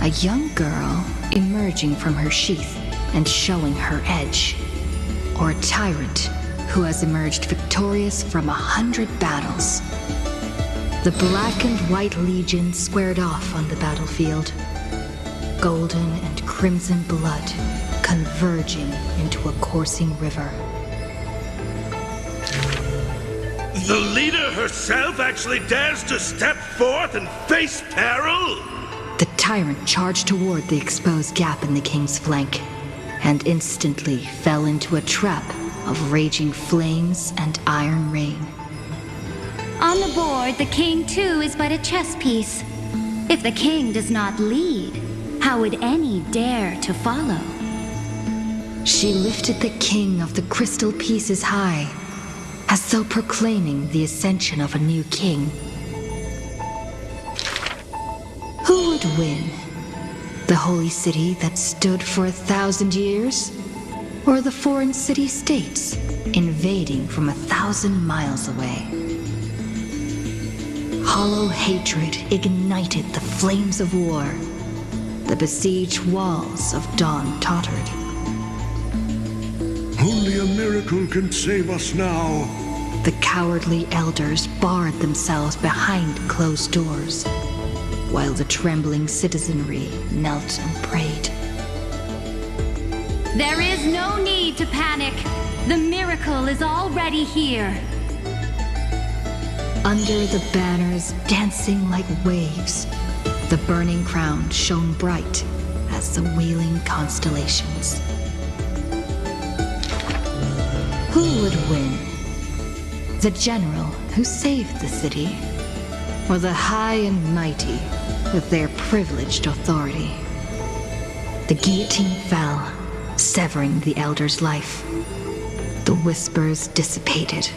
a young girl emerging from her sheath and showing her edge, or a tyrant who has emerged victorious from 100 battles. The Black and White Legion squared off on the battlefield, golden and crimson blood converging into a coursing river. The leader herself actually dares to step forth and face peril? The tyrant charged toward the exposed gap in the king's flank, and instantly fell into a trap of raging flames and iron rain. On the board, the king too is but a chess piece. If the king does not lead, how would any dare to follow? She lifted the king of the crystal pieces high, as though proclaiming the ascension of a new king. Who would win? The holy city that stood for 1,000 years? Or the foreign city-states invading from 1,000 miles away? Hollow hatred ignited the flames of war. The besieged walls of dawn tottered. Only a miracle can save us now. The cowardly elders barred themselves behind closed doors, while the trembling citizenry knelt and prayed. There is no need to panic. The miracle is already here. Under the banners dancing like waves, the burning crown shone bright as the wheeling constellations. Who would win? The general who saved the city, or the high and mighty with their privileged authority? The guillotine fell, severing the elder's life. The whispers dissipated,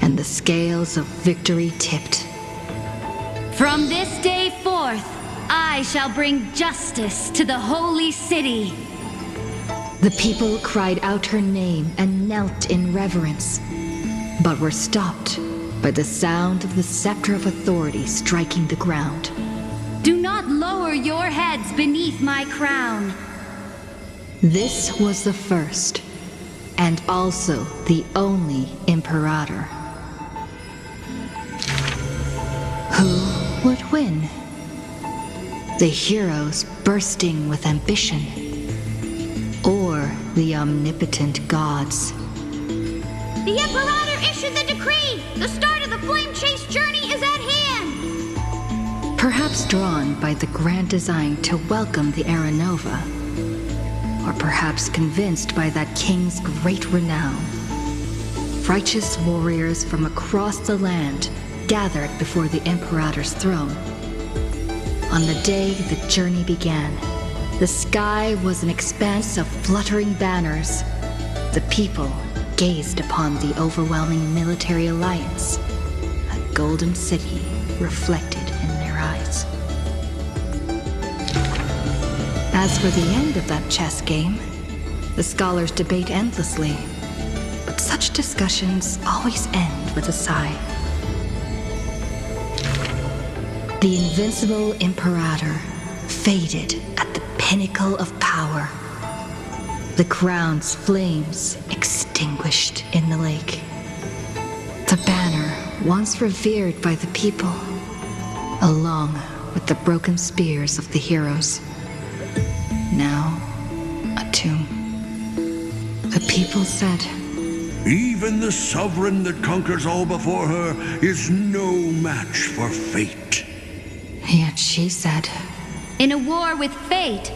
and the scales of victory tipped. From this day forth, I shall bring justice to the holy city. The people cried out her name and knelt in reverence, but were stopped by the sound of the scepter of authority striking the ground. Do not lower your heads beneath my crown. This was the first, and also the only Imperator. Who would win? The heroes bursting with ambition, or the omnipotent gods? The Imperator issued the decree! The start of the flame chase journey is at hand! Perhaps drawn by the grand design to welcome the Era Nova, or perhaps convinced by that king's great renown. Righteous warriors from across the land gathered before the Imperator's throne. On the day the journey began, the sky was an expanse of fluttering banners. The people gazed upon the overwhelming military alliance, a golden city reflected in their eyes. As for the end of that chess game, the scholars debate endlessly, but such discussions always end with a sigh. The invincible Imperator faded at the pinnacle of power. The crown's flames extinguished in the lake. The banner, once revered by the people, along with the broken spears of the heroes, now a tomb. The people said, Even the sovereign that conquers all before her is no match for fate. Yet she said, In a war with fate,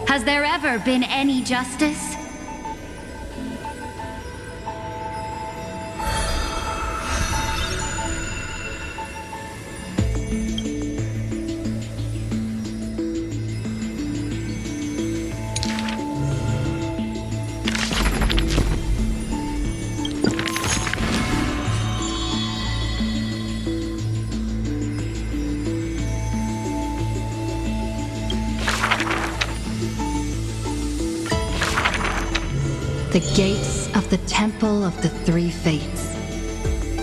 has there ever been any justice? the gates of the Temple of the Three Fates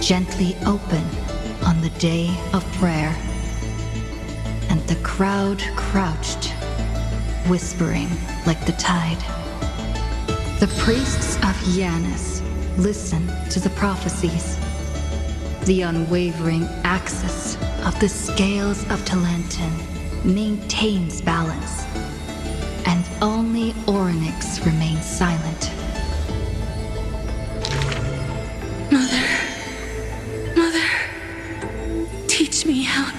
gently open on the day of prayer, and the crowd crouched whispering like the tide. The priests of Yanis listen to the prophecies. The unwavering axis of the scales of Talenton maintains balance, and only Orynyx remains silent. Mother, teach me how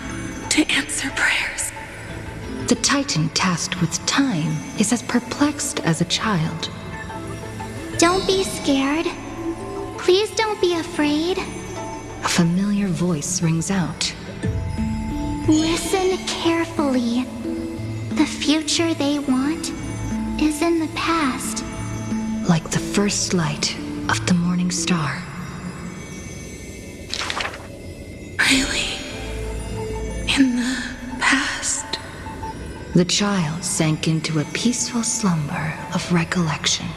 to answer prayers. The Titan tasked with time is as perplexed as a child. Don't be scared. Please don't be afraid. A familiar voice rings out. Listen carefully. The future they want is in the past. Like the first light of the morning star. Really? In the past? The child sank into a peaceful slumber of recollection,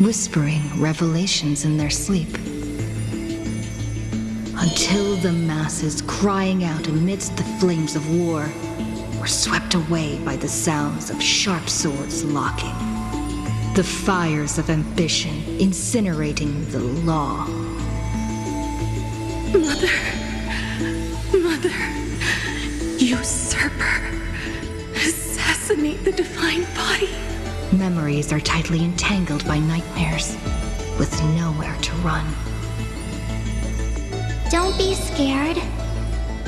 whispering revelations in their sleep. Until the masses crying out amidst the flames of war were swept away by the sounds of sharp swords locking. The fires of ambition incinerating the law. Mother, usurper, assassinate the divine body. Memories are tightly entangled by nightmares, with nowhere to run. Don't be scared.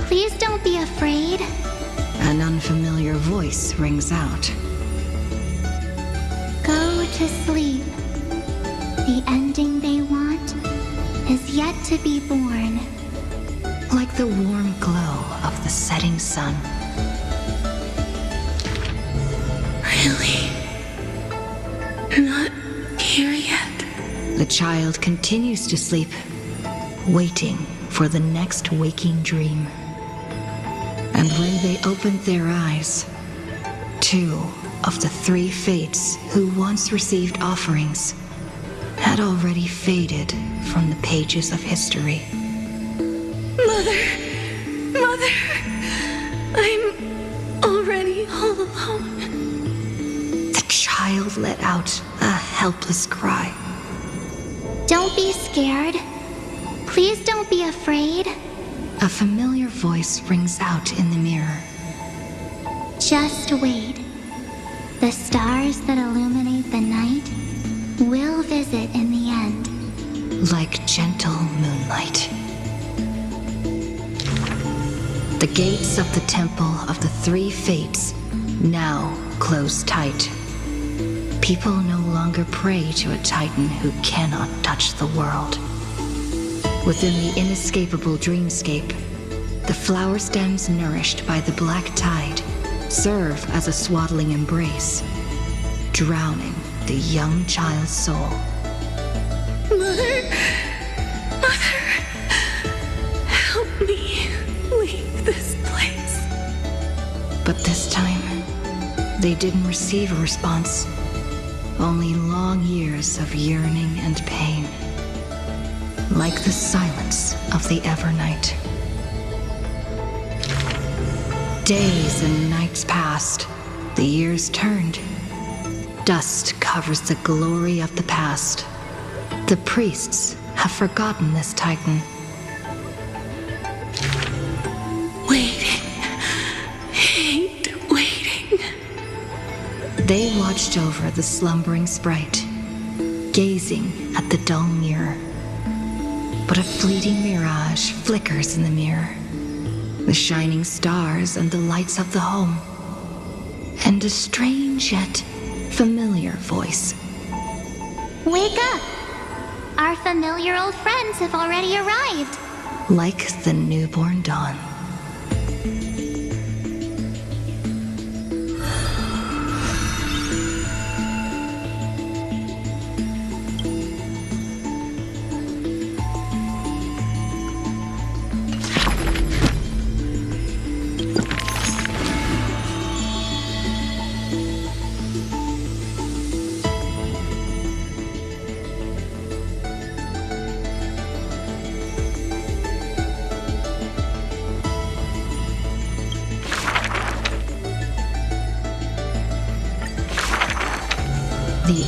Please don't be afraid. An unfamiliar voice rings out. Go to sleep. The ending they want is yet to be born. Like the warm glow of the setting sun. Really? Not here yet? The child continues to sleep, waiting for the next waking dream. And when they opened their eyes, 2 of the 3 fates who once received offerings had already faded from the pages of history. Mother, I'm already all alone. The child let out a helpless cry. Don't be scared. Please don't be afraid. A familiar voice rings out in the mirror. Just wait. The stars that illuminate the night will visit in the end. Like gentle moonlight. The gates of the Temple of the 3 Fates now close tight. People no longer pray to a titan who cannot touch the world. Within the inescapable dreamscape, the flower stems nourished by the black tide serve as a swaddling embrace, drowning the young child's soul. Mother, help me leave this place. But this time, they didn't receive a response. Only long years of yearning and pain. Like the silence of the Evernight. Days and nights passed. The years turned. Dust covers the glory of the past. The priests have forgotten this titan. Waiting. Hate waiting. They watched over the slumbering sprite, gazing at the dull mirror. But a fleeting mirage flickers in the mirror. The shining stars and the lights of the home. And a strange yet familiar voice. Wake up! Our familiar old friends have already arrived. Like the newborn dawn.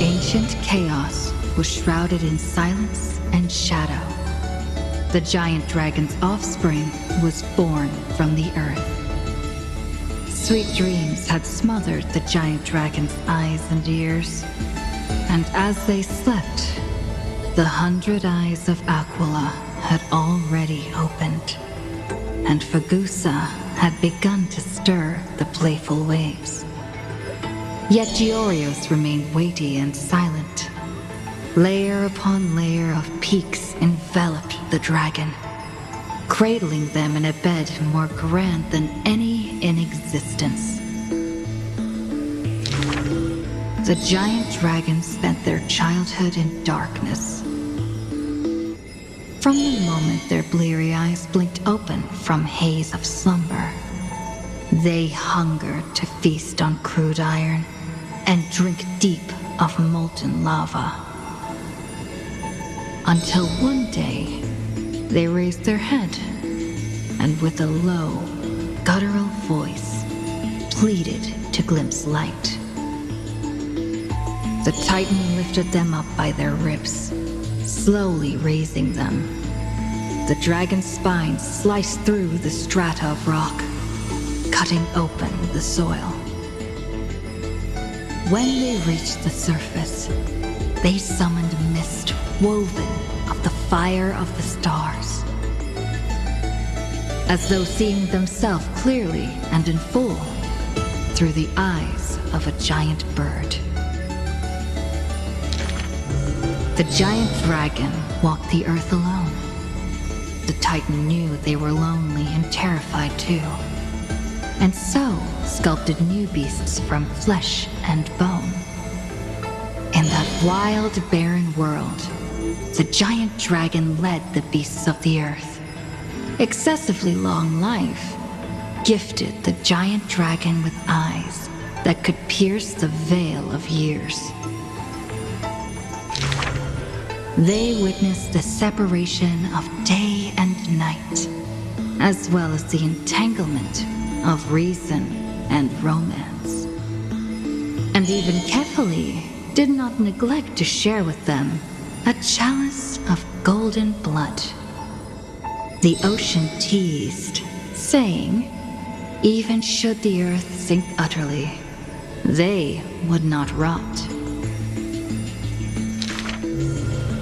ancient chaos was shrouded in silence and shadow. The giant dragon's offspring was born from the earth. Sweet dreams had smothered the giant dragon's eyes and ears, and as they slept, the 100 eyes of Aquila had already opened, and Fagusa had begun to stir the playful waves. Yet Georios remained weighty and silent. Layer upon layer of peaks enveloped the dragon, cradling them in a bed more grand than any in existence. The giant dragons spent their childhood in darkness. From the moment their bleary eyes blinked open from haze of slumber, they hungered to feast on crude iron and drink deep of molten lava. Until one day, they raised their head and with a low, guttural voice, pleaded to glimpse light. The Titan lifted them up by their ribs, slowly raising them. The dragon's spine sliced through the strata of rock, cutting open the soil. When they reached the surface, they summoned mist woven of the fire of the stars. As though seeing themselves clearly and in full through the eyes of a giant bird. The giant dragon walked the earth alone. The Titan knew they were lonely and terrified too, and so sculpted new beasts from flesh and bone. In that wild, barren world, the giant dragon led the beasts of the earth. Excessively long life gifted the giant dragon with eyes that could pierce the veil of years. They witnessed the separation of day and night, as well as the entanglement of reason and romance. And even Kefali did not neglect to share with them a chalice of golden blood. The ocean teased, saying, even should the earth sink utterly, they would not rot.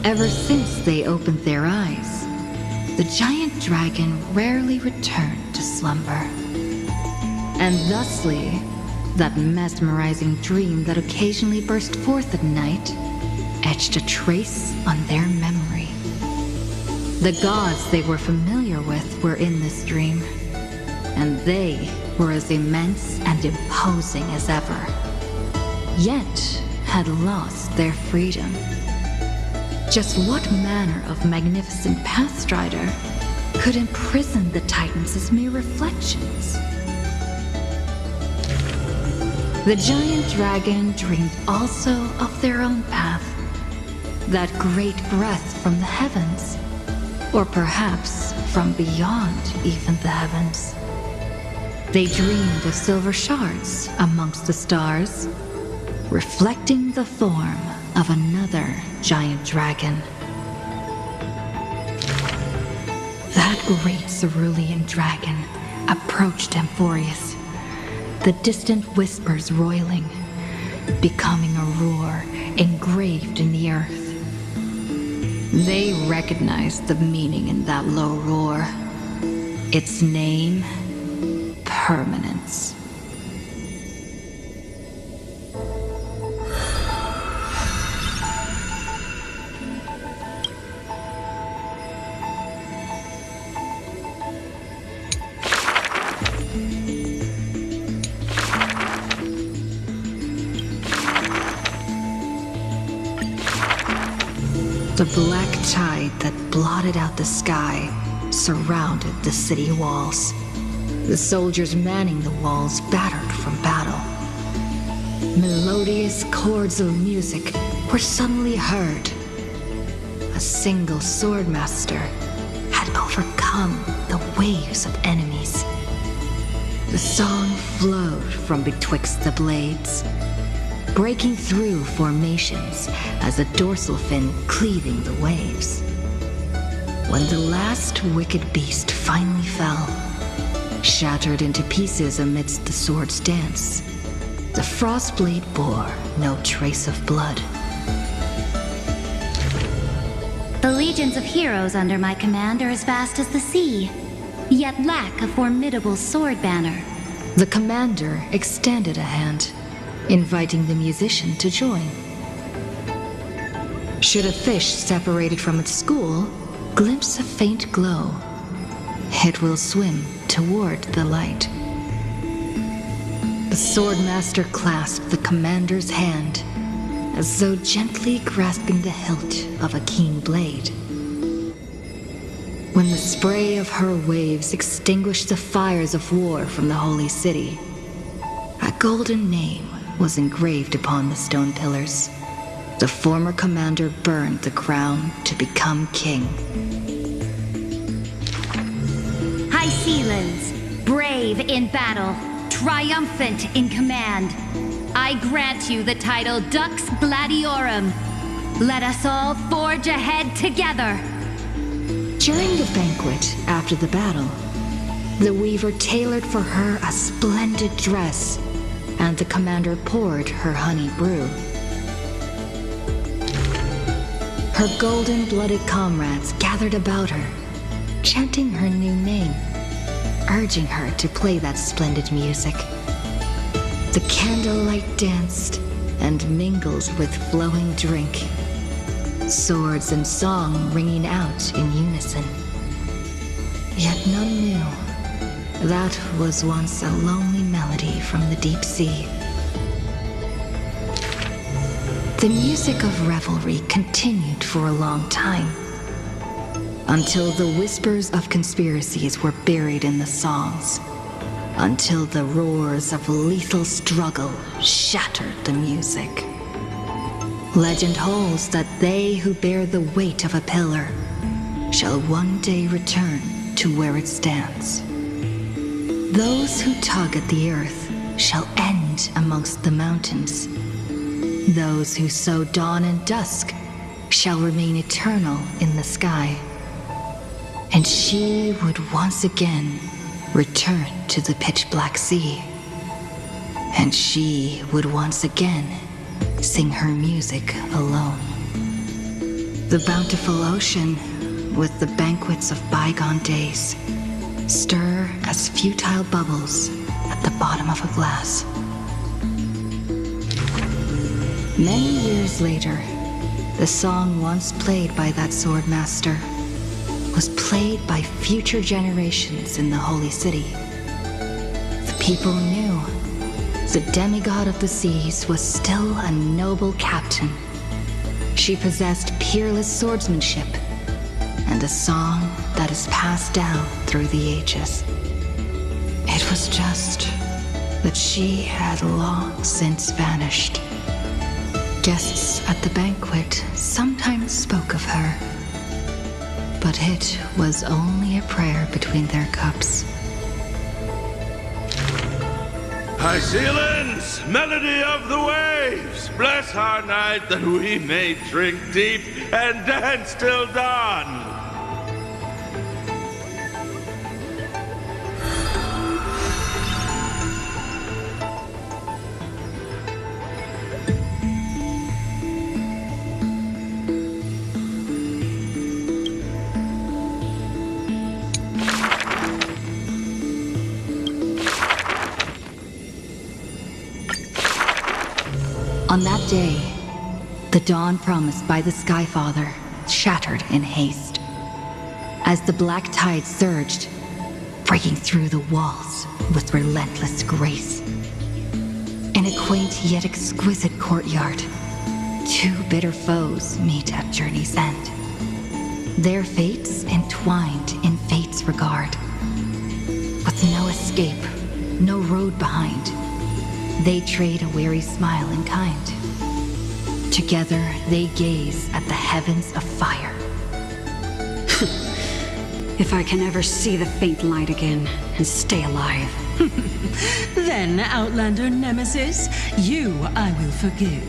Ever since they opened their eyes, the giant dragon rarely returned to slumber. And thusly, that mesmerizing dream that occasionally burst forth at night etched a trace on their memory. The gods they were familiar with were in this dream, and they were as immense and imposing as ever, yet had lost their freedom. Just what manner of magnificent pathstrider could imprison the Titans as mere reflections? The giant dragon dreamed also of their own path, that great breath from the heavens, or perhaps from beyond even the heavens. They dreamed of silver shards amongst the stars, reflecting the form of another giant dragon. That great cerulean dragon approached Amphoreus, the distant whispers roiling, becoming a roar engraved in the earth. They recognized the meaning in that low roar. Its name, permanence. The black tide that blotted out the sky surrounded the city walls. The soldiers manning the walls battered from battle. Melodious chords of music were suddenly heard. A single swordmaster had overcome the waves of enemies. The song flowed from betwixt the blades. breaking through formations as a dorsal fin cleaving the waves. When the last wicked beast finally fell, shattered into pieces amidst the sword's dance, the Frostblade bore no trace of blood. The legions of heroes under my command are as vast as the sea, yet lack a formidable sword banner. The commander extended a hand, inviting the musician to join. Should a fish separated from its school glimpse a faint glow, it will swim toward the light. The swordmaster clasped the commander's hand, as though gently grasping the hilt of a keen blade. When the spray of her waves extinguished the fires of war from the holy city, a golden name was engraved upon the stone pillars. The former commander burned the crown to become king. High Sealands, brave in battle, triumphant in command, I grant you the title Dux Gladiorum. Let us all forge ahead together. During the banquet after the battle, the weaver tailored for her a splendid dress, and the commander poured her honey brew. Her golden-blooded comrades gathered about her, chanting her new name, urging her to play that splendid music. The candlelight danced and mingled with flowing drink, swords and song ringing out in unison. Yet none knew that was once a lonely melody from the deep sea. The music of revelry continued for a long time, until the whispers of conspiracies were buried in the songs, until the roars of lethal struggle shattered the music. Legend holds that they who bear the weight of a pillar shall one day return to where it stands. Those who tug at the earth shall end amongst the mountains. Those who sow dawn and dusk shall remain eternal in the sky. And she would once again return to the pitch-black sea. And she would once again sing her music alone. The bountiful ocean, with the banquets of bygone days, stir as futile bubbles at the bottom of a glass. Many years later, the song once played by that swordmaster was played by future generations in the Holy City. The people knew the demigod of the seas was still a noble captain. She possessed peerless swordsmanship and a song that is passed down through the ages. It was just that she had long since vanished. Guests at the banquet sometimes spoke of her, but it was only a prayer between their cups. High Sealands, melody of the waves, bless our night that we may drink deep and dance till dawn. On that day, the dawn promised by the Skyfather shattered in haste. As the black tide surged, breaking through the walls with relentless grace. In a quaint yet exquisite courtyard, two bitter foes meet at journey's end. Their fates entwined in fate's regard. With no escape, no road behind, they trade a weary smile in kind. Together they gaze at the heavens of fire. If I can ever see the faint light again and stay alive. Then, Outlander Nemesis, you I will forgive.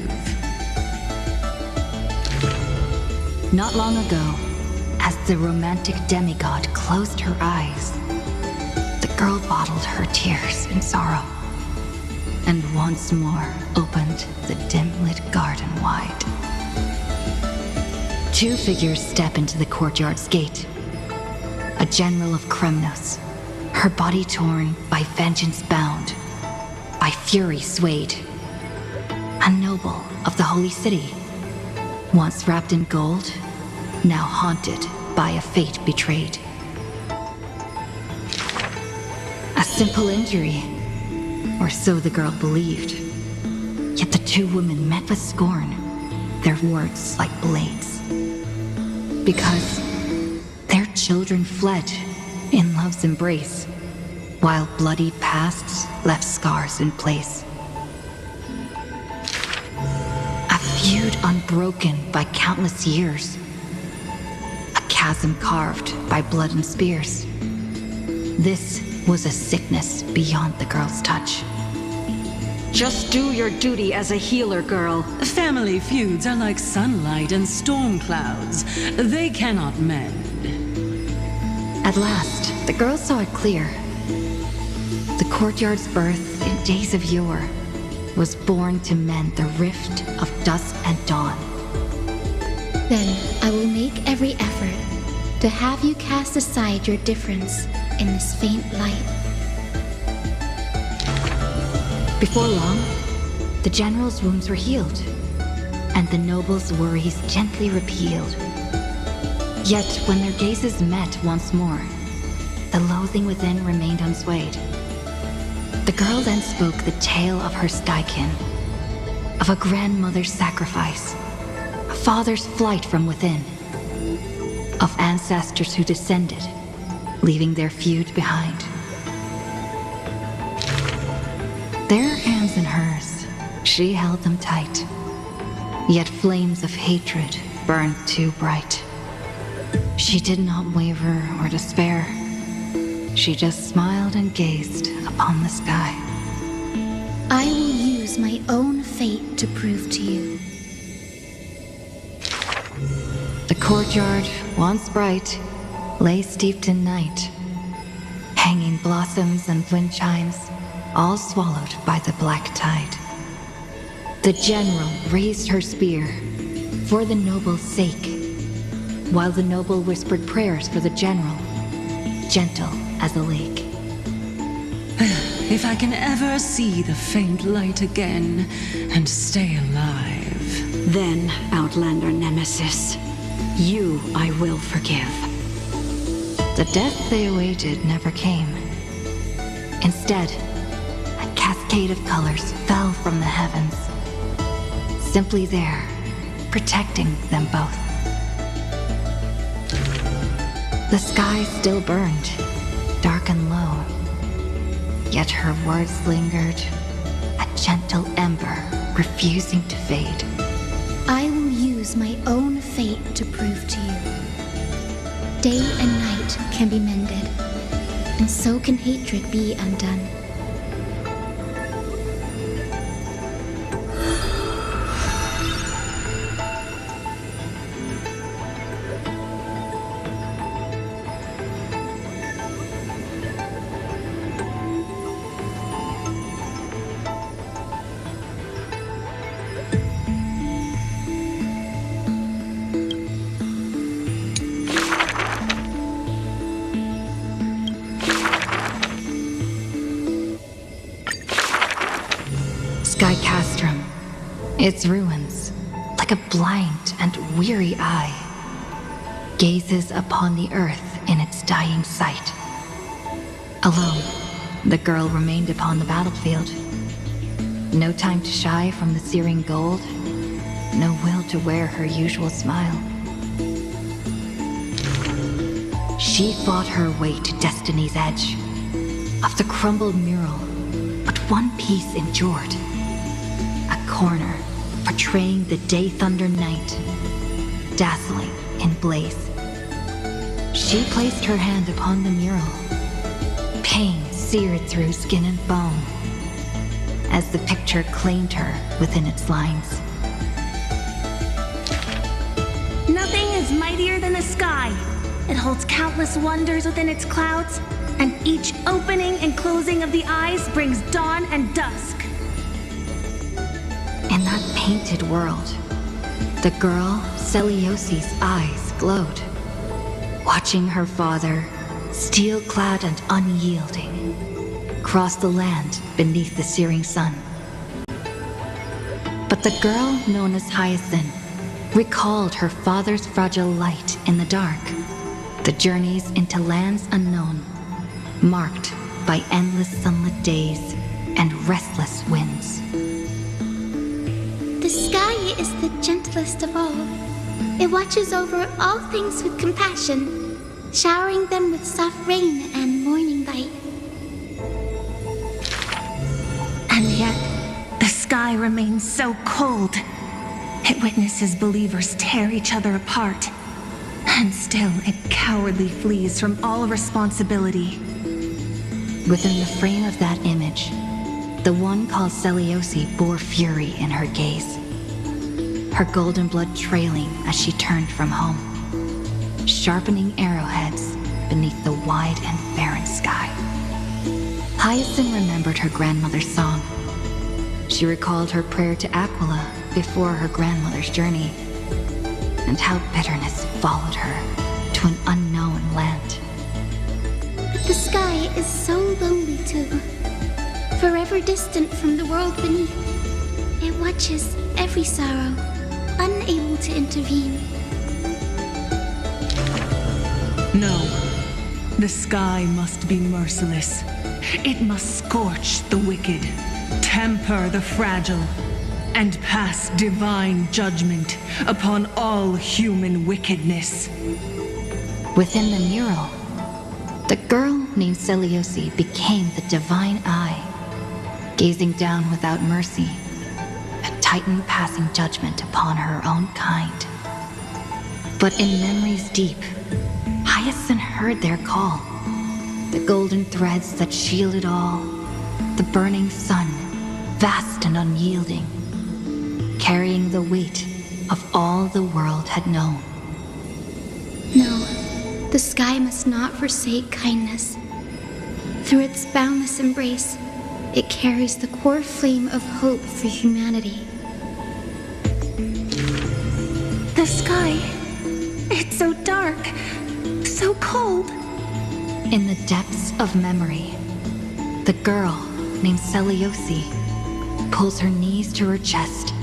Not long ago, as the romantic demigod closed her eyes, the girl bottled her tears in sorrow, and once more opened the dim-lit garden wide. Two figures step into the courtyard's gate. A general of Kremnos, her body torn, by vengeance bound, by fury swayed. A noble of the holy city, once wrapped in gold, now haunted by a fate betrayed. A simple injury, or so the girl believed. Yet the two women met with scorn, their words like blades. Because their children fled in love's embrace, while bloody pasts left scars in place. A feud unbroken by countless years. A chasm carved by blood and spears. This was a sickness beyond the girl's touch. Just do your duty as a healer, girl. Family feuds are like sunlight and storm clouds. They cannot mend. At last, the girl saw it clear. The courtyard's birth in days of yore was born to mend the rift of dusk and dawn. Then I will make every effort to have you cast aside your difference in this faint light. Before long, the general's wounds were healed, and the noble's worries gently repealed. Yet when their gazes met once more, the loathing within remained unswayed. The girl then spoke the tale of her skykin, of a grandmother's sacrifice, a father's flight from within, of ancestors who descended, leaving their feud behind. Their hands in hers, she held them tight, yet flames of hatred burned too bright. She did not waver or despair. She just smiled and gazed upon the sky. I will use my own fate to prove to you. The courtyard, once bright, lay steeped in night. Hanging blossoms and wind chimes, all swallowed by the black tide. The general raised her spear for the noble's sake, while the noble whispered prayers for the general, gentle as a lake. If I can ever see the faint light again and stay alive. Then, Outlander Nemesis, you I will forgive. The death they awaited never came. Instead, a cascade of colors fell from the heavens, simply there, protecting them both. The sky still burned, dark and low, yet her words lingered, a gentle ember refusing to fade. I will use my own fate to prove to you. Day and night can be mended, and so can hatred be undone. Skycastrum, its ruins, like a blind and weary eye, gazes upon the earth in its dying sight. Alone, the girl remained upon the battlefield. No time to shy from the searing gold, no will to wear her usual smile. She fought her way to destiny's edge. Of the crumbled mural, but one piece endured. A corner portraying the day thunder night, dazzling in blaze. She placed her hand upon the mural. Pain seared through skin and bone as the picture claimed her within its lines. Nothing is mightier than the sky. It holds countless wonders within its clouds, and each opening and closing of the eyes brings dawn and dusk. In that painted world, the girl Celiosi's eyes glowed, watching her father, steel-clad and unyielding, cross the land beneath the searing sun. But the girl known as Hyacinth recalled her father's fragile light in the dark, the journeys into lands unknown, marked by endless sunlit days and restless winds. The sky is the gentlest of all. It watches over all things with compassion, showering them with soft rain and morning light. And yet, the sky remains so cold. It witnesses believers tear each other apart. And still, it cowardly flees from all responsibility. Within the frame of that image, the one called Celiosi bore fury in her gaze, her golden blood trailing as she turned from home, sharpening arrowheads beneath the wide and barren sky. Hyacinth remembered her grandmother's song. She recalled her prayer to Aquila before her grandmother's journey, and how bitterness followed her to an unknown land. But the sky is so lonely too, forever distant from the world beneath. It watches every sorrow, unable to intervene. No. The sky must be merciless. It must scorch the wicked, temper the fragile, and pass divine judgment upon all human wickedness. Within the mural, the girl named Celiosi became the divine eye, gazing down without mercy, a titan passing judgment upon her own kind. But in memories deep, Hyacinth heard their call, the golden threads that shielded all, the burning sun, vast and unyielding, carrying the weight of all the world had known. No, the sky must not forsake kindness. Through its boundless embrace, it carries the core flame of hope for humanity. The sky, it's so dark, so cold. In the depths of memory, the girl named Celiosi pulls her knees to her chest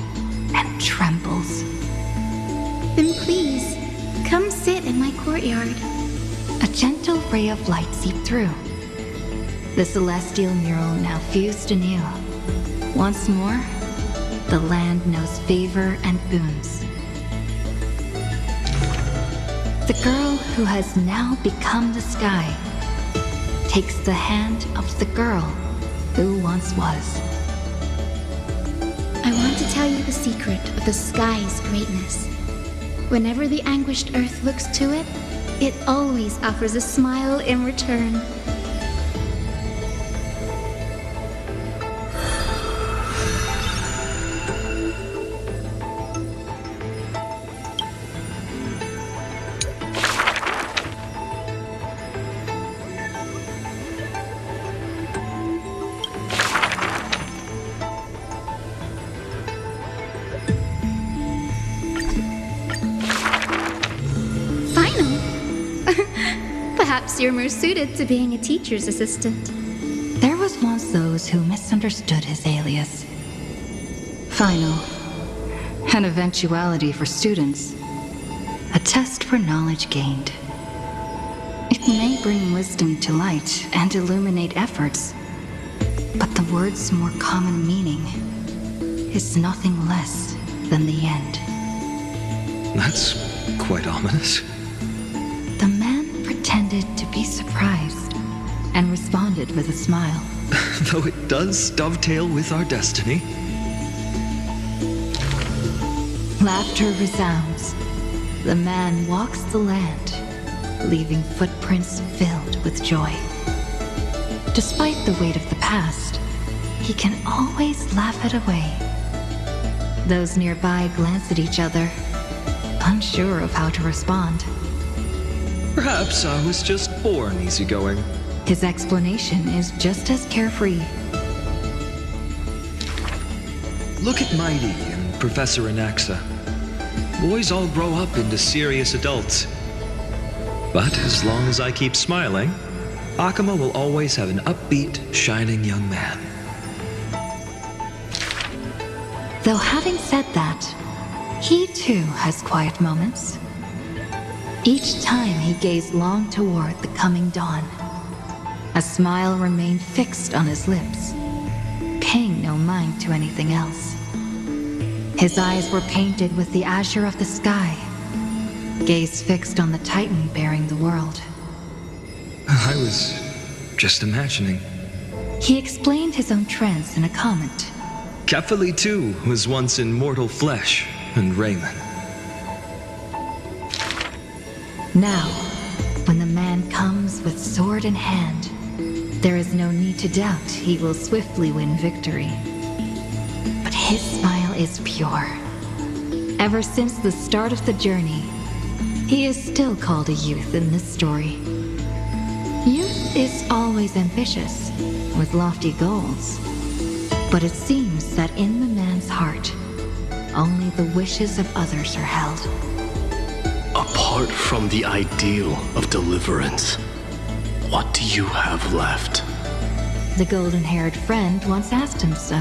and trembles. Then please, come sit in my courtyard. A gentle ray of light seeped through. The celestial mural now fused anew. Once more, the land knows favor and boons. The girl who has now become the sky takes the hand of the girl who once was. I want to tell you the secret of the sky's greatness. Whenever the anguished earth looks to it, it always offers a smile in return. Perhaps you're more suited to being a teacher's assistant. There was once those who misunderstood his alias. Final. An eventuality for students. A test for knowledge gained. It may bring wisdom to light and illuminate efforts, but the word's more common meaning is nothing less than the end. That's quite ominous. The man pretended to be surprised and responded with a smile. Though it does dovetail with our destiny. Laughter resounds. The man walks the land, leaving footprints filled with joy. Despite the weight of the past, he can always laugh it away. Those nearby glance at each other, unsure of how to respond. Perhaps I was just born easygoing. His explanation is just as carefree. Look at Mighty and Professor Anaxa. Boys all grow up into serious adults. But as long as I keep smiling, Akuma will always have an upbeat, shining young man. Though having said that, he too has quiet moments. Each time he gazed long toward the coming dawn, a smile remained fixed on his lips, paying no mind to anything else. His eyes were painted with the azure of the sky, gaze fixed on the Titan bearing the world. I was just imagining. He explained his own trance in a comment. Kefali too was once in mortal flesh and raiment. Now, when the man comes with sword in hand, there is no need to doubt he will swiftly win victory. But his smile is pure. Ever since the start of the journey, he is still called a youth in this story. Youth is always ambitious, with lofty goals. But it seems that in the man's heart, only the wishes of others are held. Apart from the ideal of deliverance, what do you have left? The golden-haired friend once asked him so.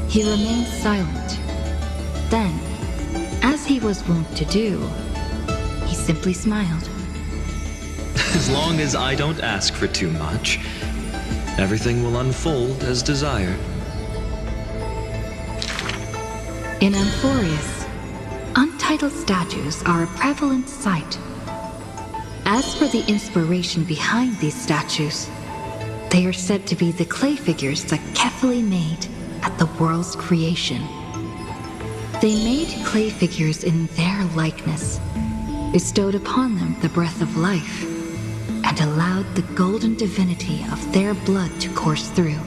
He remained silent. Then, as he was wont to do, he simply smiled. As long as I don't ask for too much, everything will unfold as desired. In Amphoreus, untitled statues are a prevalent sight. As for the inspiration behind these statues, they are said to be the clay figures that Kefali made at the world's creation. They made clay figures in their likeness, bestowed upon them the breath of life, and allowed the golden divinity of their blood to course through.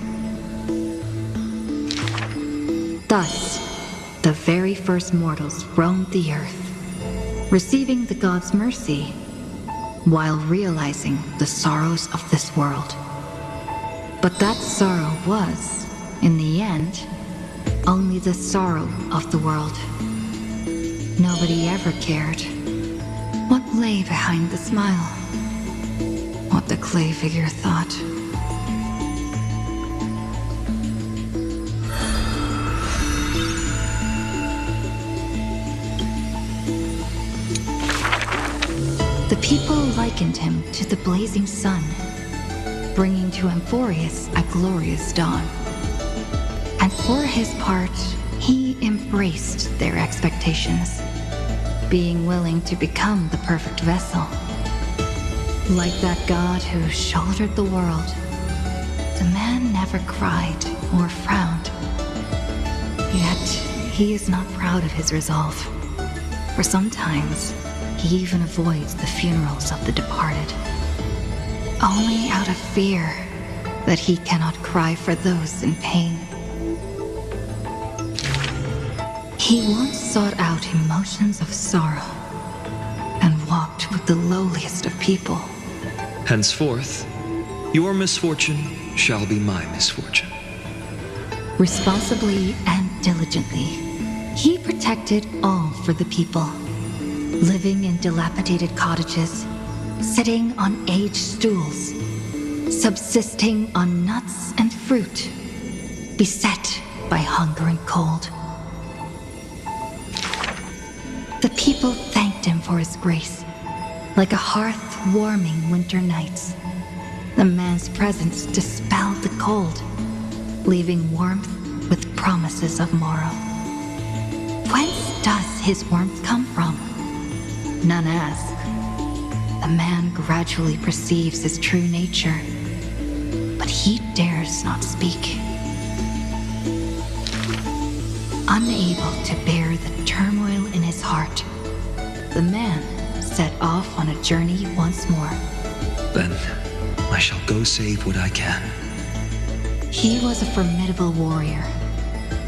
Thus, the very first mortals roamed the earth, receiving the god's mercy, while realizing the sorrows of this world. But that sorrow was, in the end, only the sorrow of the world. Nobody ever cared what lay behind the smile, what the clay figure thought. The people likened him to the blazing sun, bringing to Amphoreus a glorious dawn. And for his part, he embraced their expectations, being willing to become the perfect vessel. Like that god who shouldered the world, the man never cried or frowned. Yet, he is not proud of his resolve, for sometimes he even avoids the funerals of the departed, only out of fear that he cannot cry for those in pain. He once sought out emotions of sorrow and walked with the lowliest of people. Henceforth, your misfortune shall be my misfortune. Responsibly and diligently, he protected all for the people, living in dilapidated cottages, sitting on aged stools, subsisting on nuts and fruit, beset by hunger and cold. The people thanked him for his grace, like a hearth warming winter nights. The man's presence dispelled the cold, leaving warmth with promises of morrow. Whence does his warmth come from? None ask. The man gradually perceives his true nature, but he dares not speak. Unable to bear the turmoil in his heart, the man set off on a journey once more. Then I shall go save what I can. He was a formidable warrior,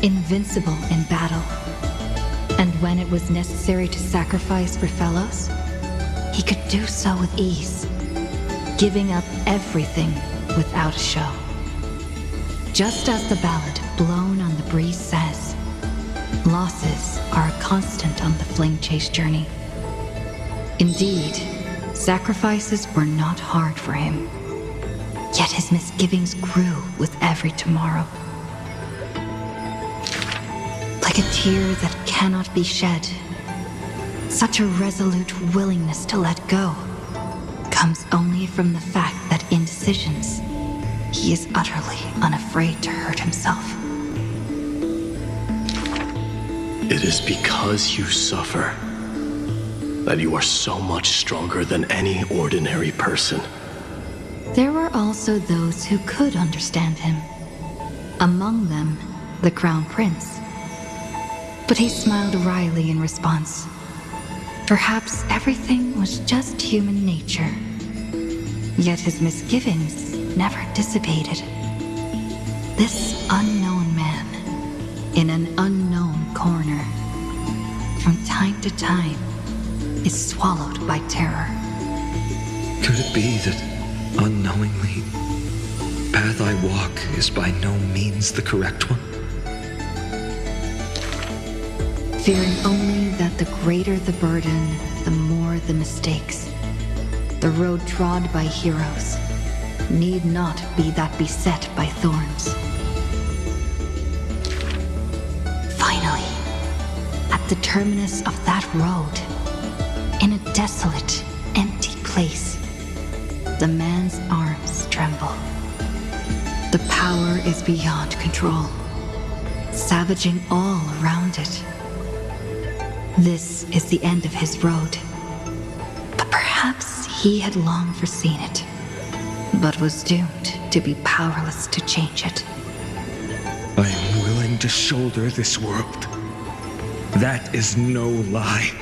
invincible in battle. And when it was necessary to sacrifice for fellows, he could do so with ease, giving up everything without a show. Just as the ballad blown on the breeze says, losses are a constant on the flame chase journey. Indeed, sacrifices were not hard for him, yet his misgivings grew with every tomorrow. Like a tear that cannot be shed, such a resolute willingness to let go comes only from the fact that in decisions, he is utterly unafraid to hurt himself. It is because you suffer that you are so much stronger than any ordinary person. There were also those who could understand him. Among them, the Crown Prince. But he smiled wryly in response. Perhaps everything was just human nature. Yet his misgivings never dissipated. This unknown man, in an unknown corner, from time to time, is swallowed by terror. Could it be that, unknowingly, the path I walk is by no means the correct one? Fearing only that the greater the burden, the more the mistakes. The road trod by heroes need not be that beset by thorns. Finally, at the terminus of that road, in a desolate, empty place, the man's arms tremble. The power is beyond control, savaging all around it. This is the end of his road. But perhaps he had long foreseen it, but was doomed to be powerless to change it. I am willing to shoulder this world. That is no lie.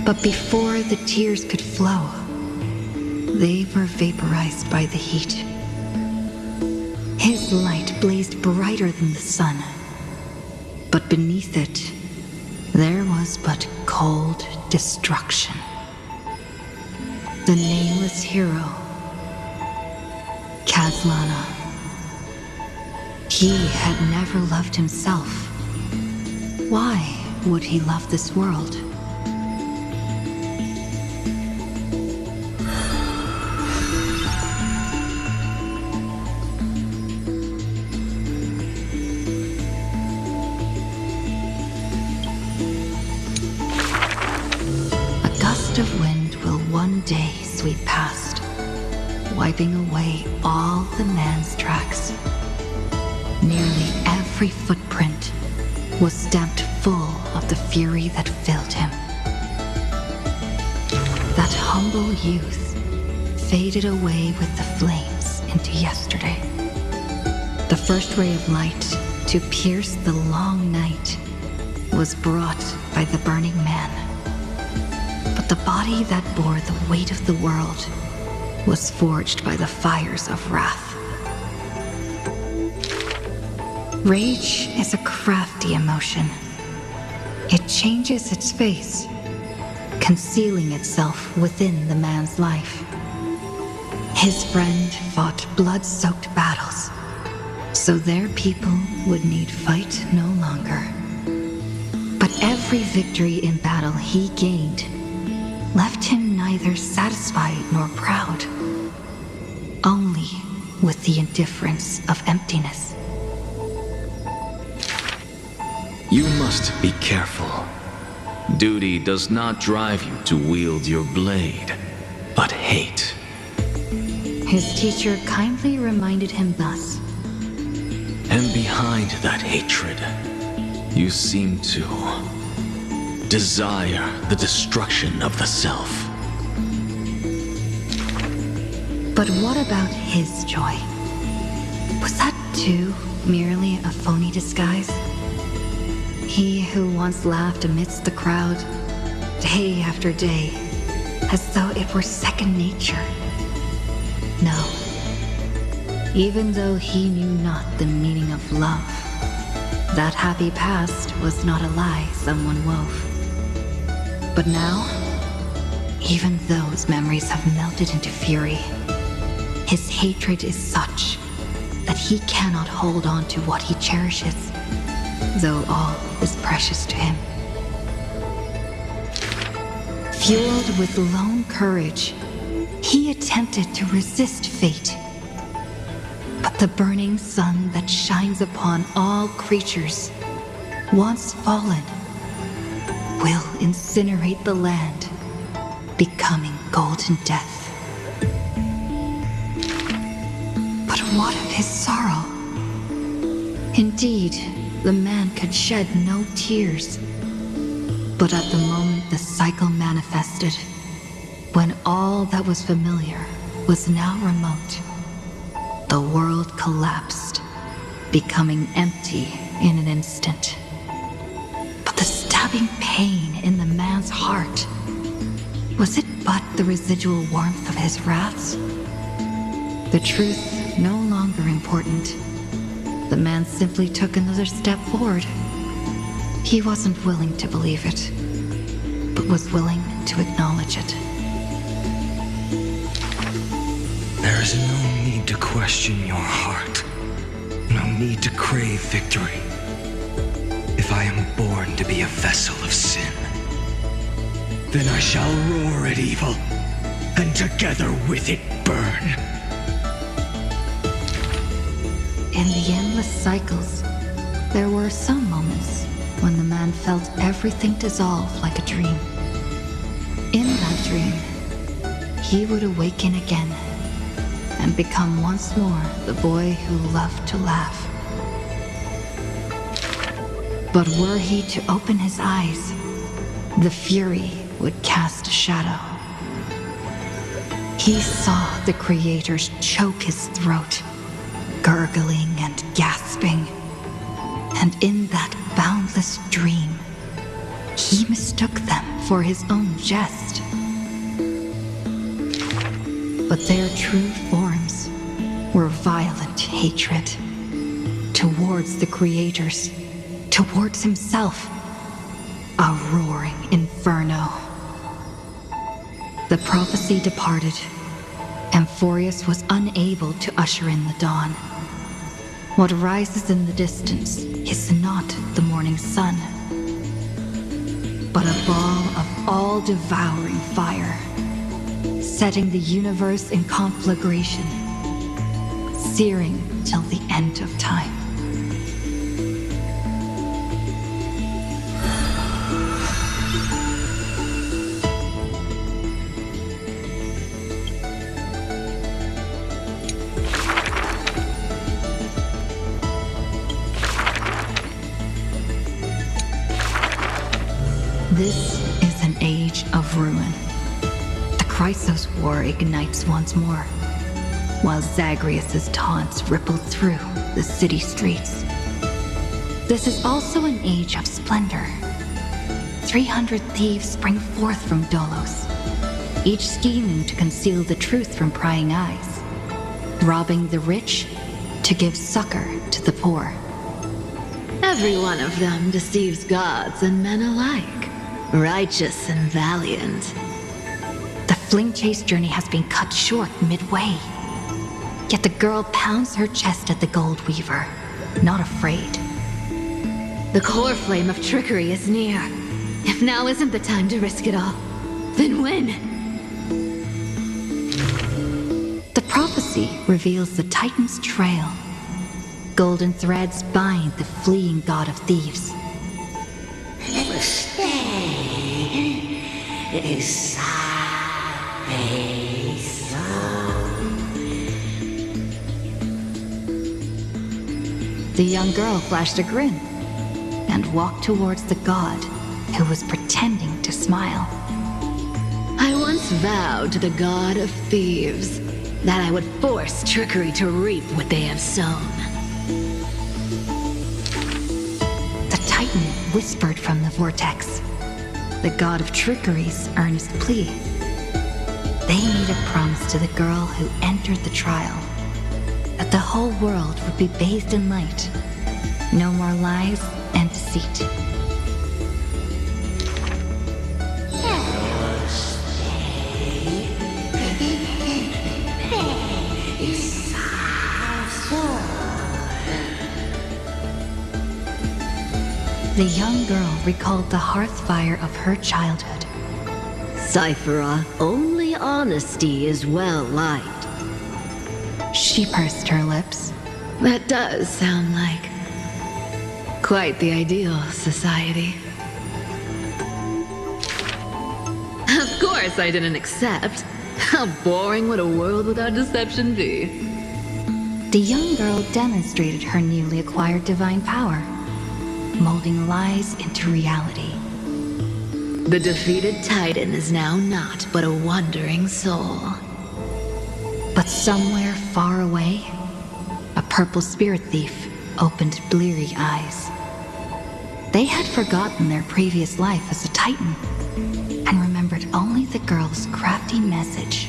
But before the tears could flow, they were vaporized by the heat. His light blazed brighter than the sun, but beneath it, there was but cold destruction. The nameless hero, Kazlana. He had never loved himself. Why would he love this world? A gust of wind will one day sweep past, wiping away all the man's tracks. Nearly every footprint was stamped full of the fury that filled him. That humble youth faded away with the flames into yesterday. The first ray of light to pierce the long night was brought by the burning man. But the body that bore the weight of the world was forged by the fires of wrath. Rage is a crafty emotion. It changes its face, concealing itself within the man's life. His friend fought blood-soaked battles, so their people would need fight no longer. But every victory in battle he gained left him neither satisfied nor proud, only with the indifference of emptiness. You must be careful. Duty does not drive you to wield your blade, but hate. His teacher kindly reminded him thus. And behind that hatred, you seem to desire the destruction of the self. But what about his joy? Was that too merely a phony disguise? He who once laughed amidst the crowd, day after day, as though it were second nature. No. Even though he knew not the meaning of love, that happy past was not a lie someone wove. But now, even those memories have melted into fury. His hatred is such that he cannot hold on to what he cherishes, though all is precious to him. Fueled with lone courage, he attempted to resist fate. But the burning sun that shines upon all creatures, once fallen, will incinerate the land, becoming golden death. But what of his sorrow? Indeed, the man could shed no tears. But at the moment the cycle manifested, when all that was familiar was now remote, the world collapsed, becoming empty in an instant. But the stabbing pain in the man's heart, was it but the residual warmth of his wraths? The truth no longer important. The man simply took another step forward. He wasn't willing to believe it, but was willing to acknowledge it. There is no need to question your heart. No need to crave victory. If I am born to be a vessel of sin, then I shall roar at evil, and together with it burn. In the endless cycles, there were some moments when the man felt everything dissolve like a dream. In that dream, he would awaken again and become once more the boy who loved to laugh. But were he to open his eyes, the fury would cast a shadow. He saw the creators choke his throat, gurgling and gasping. And in that boundless dream, he mistook them for his own jest. But their true forms were violent hatred towards the creators, towards himself, a roaring inferno. The prophecy departed. Amphoreus was unable to usher in the dawn. What rises in the distance is not the morning sun, but a ball of all-devouring fire, setting the universe in conflagration, searing till the end of time. This is an age of ruin. The Chrysos War ignites once more, while Zagreus' taunts ripple through the city streets. This is also an age of splendor. 300 thieves spring forth from Dolos, each scheming to conceal the truth from prying eyes, robbing the rich to give succor to the poor. Every one of them deceives gods and men alike, righteous and valiant. The fling chase journey has been cut short midway. Yet the girl pounds her chest at the gold weaver, not afraid. The core flame of trickery is near. If now isn't the time to risk it all, then when? The prophecy reveals the Titan's trail. Golden threads bind the fleeing god of thieves. The young girl flashed a grin and walked towards the god who was pretending to smile. I once vowed to the god of thieves that I would force trickery to reap what they have sown. The Titan whispered from the vortex, the god of trickery's earnest plea. They made a promise to the girl who entered the trial, that the whole world would be bathed in light. No more lies and deceit. The young girl recalled the hearth fire of her childhood. Cyphera, only honesty is well liked. She pursed her lips. That does sound like quite the ideal society. Of course I didn't accept. How boring would a world without deception be? The young girl demonstrated her newly acquired divine power, molding lies into reality. The defeated Titan is now naught but a wandering soul. But somewhere far away, a purple spirit thief opened bleary eyes. They had forgotten their previous life as a Titan and remembered only the girl's crafty message.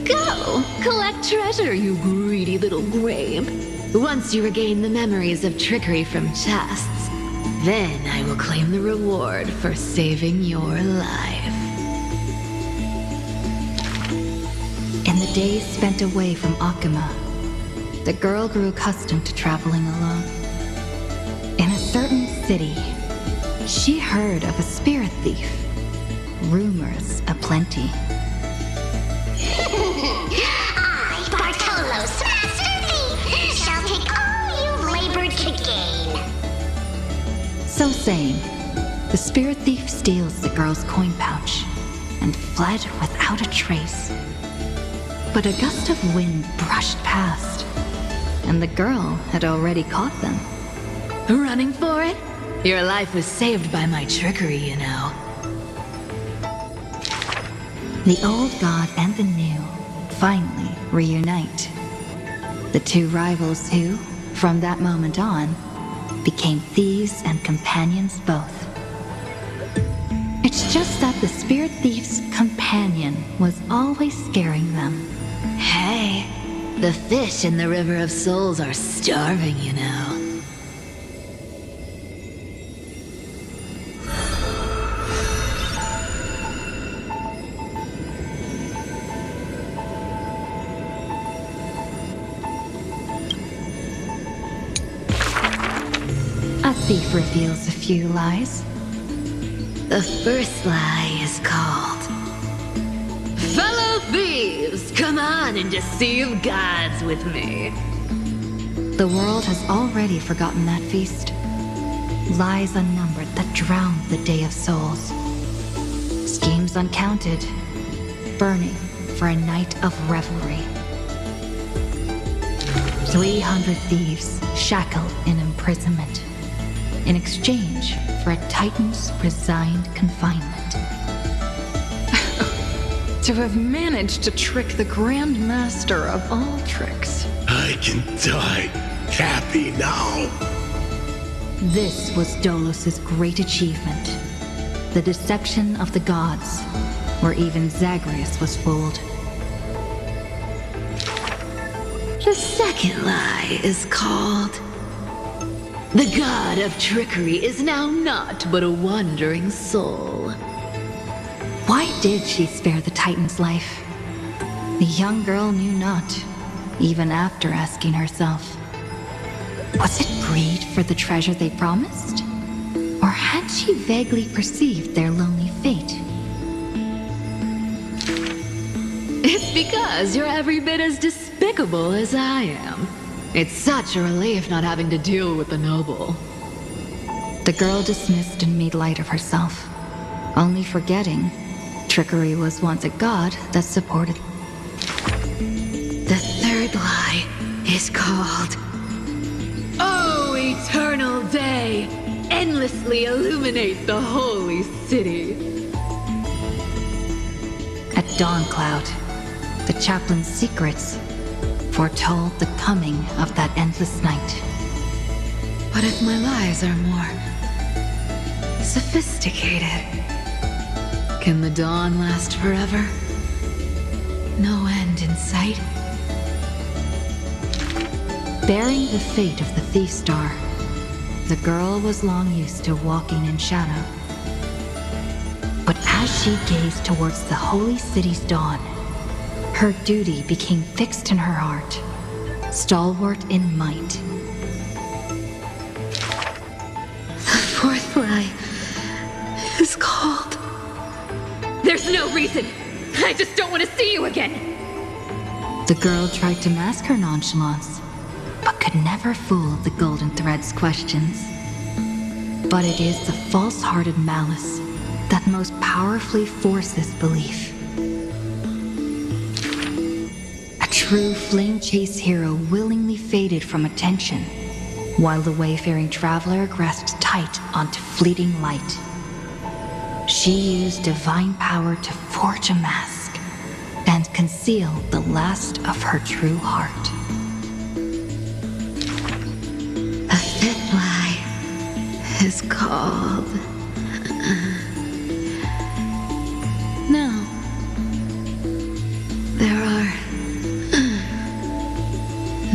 Go! Collect treasure, you greedy little grape. Once you regain the memories of trickery from chests, then I will claim the reward for saving your life. In the days spent away from Akuma, the girl grew accustomed to traveling alone. In a certain city, she heard of a spirit thief. Rumors aplenty. I, Bartolo's master thief, shall take all you labored to gain. So saying, the spirit thief steals the girl's coin pouch and fled without a trace. But a gust of wind brushed past, and the girl had already caught them. Running for it? Your life was saved by my trickery, you know. The old god and the new finally reunite. The two rivals who, from that moment on, became thieves and companions both. It's just that the spirit thief's companion was always scaring them. Hey, the fish in the River of Souls are starving, you know. A thief reveals a few lies. The first lie is called Fellow Thieves, come on and deceive gods with me. The world has already forgotten that feast. Lies unnumbered that drowned the Day of Souls. Schemes uncounted, burning for a night of revelry. 300 thieves shackled in imprisonment, in exchange for a Titan's resigned confinement. To have managed to trick the Grand Master of all tricks. I can die happy now. This was Dolos's great achievement. The deception of the gods, where even Zagreus was fooled. The second lie is called The god of trickery is now naught but a wandering soul. Why did she spare the Titan's life? The young girl knew not, even after asking herself. Was it greed for the treasure they promised? Or had she vaguely perceived their lonely fate? It's because you're every bit as despicable as I am. It's such a relief not having to deal with the noble. The girl dismissed and made light of herself, only forgetting trickery was once a god that supported. The third lie is called Oh, eternal day, endlessly illuminate the holy city. At Dawncloud, the chaplain's secrets foretold the coming of that endless night. What if my lies are more sophisticated? Can the dawn last forever? No end in sight? Bearing the fate of the Thief Star, the girl was long used to walking in shadow. But as she gazed towards the holy city's dawn, her duty became fixed in her heart, stalwart in might. The fourth lie is called. There's no reason. I just don't want to see you again. The girl tried to mask her nonchalance, but could never fool the Golden Thread's questions. But it is the false-hearted malice that most powerfully forces belief. A true flame chase hero willingly faded from attention, while the wayfaring traveler grasped tight onto fleeting light. She used divine power to forge a mask and conceal the last of her true heart. The fifth lie is called. No. There are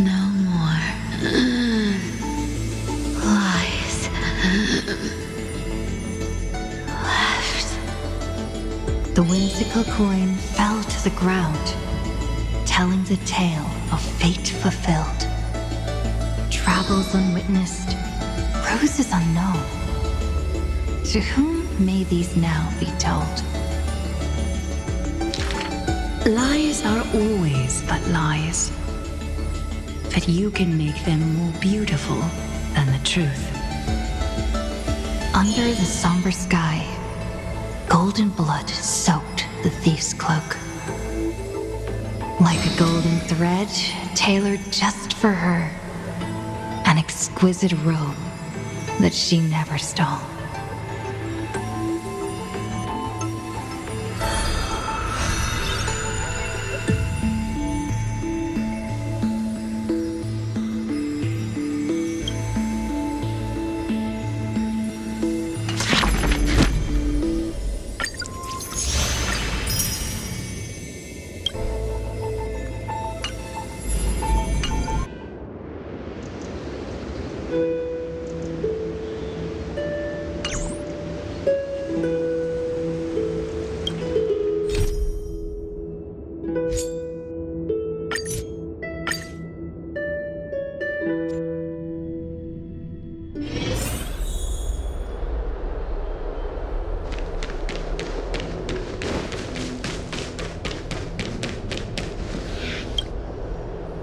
no more lies left. The whimsical coin fell to the ground, telling the tale of fate fulfilled. Travels unwitnessed, roses unknown. To whom may these now be told? Lies are always but lies, but you can make them more beautiful than the truth. Under the somber sky, golden blood soaked the thief's cloak. Like a golden thread tailored just for her, an exquisite robe that she never stole.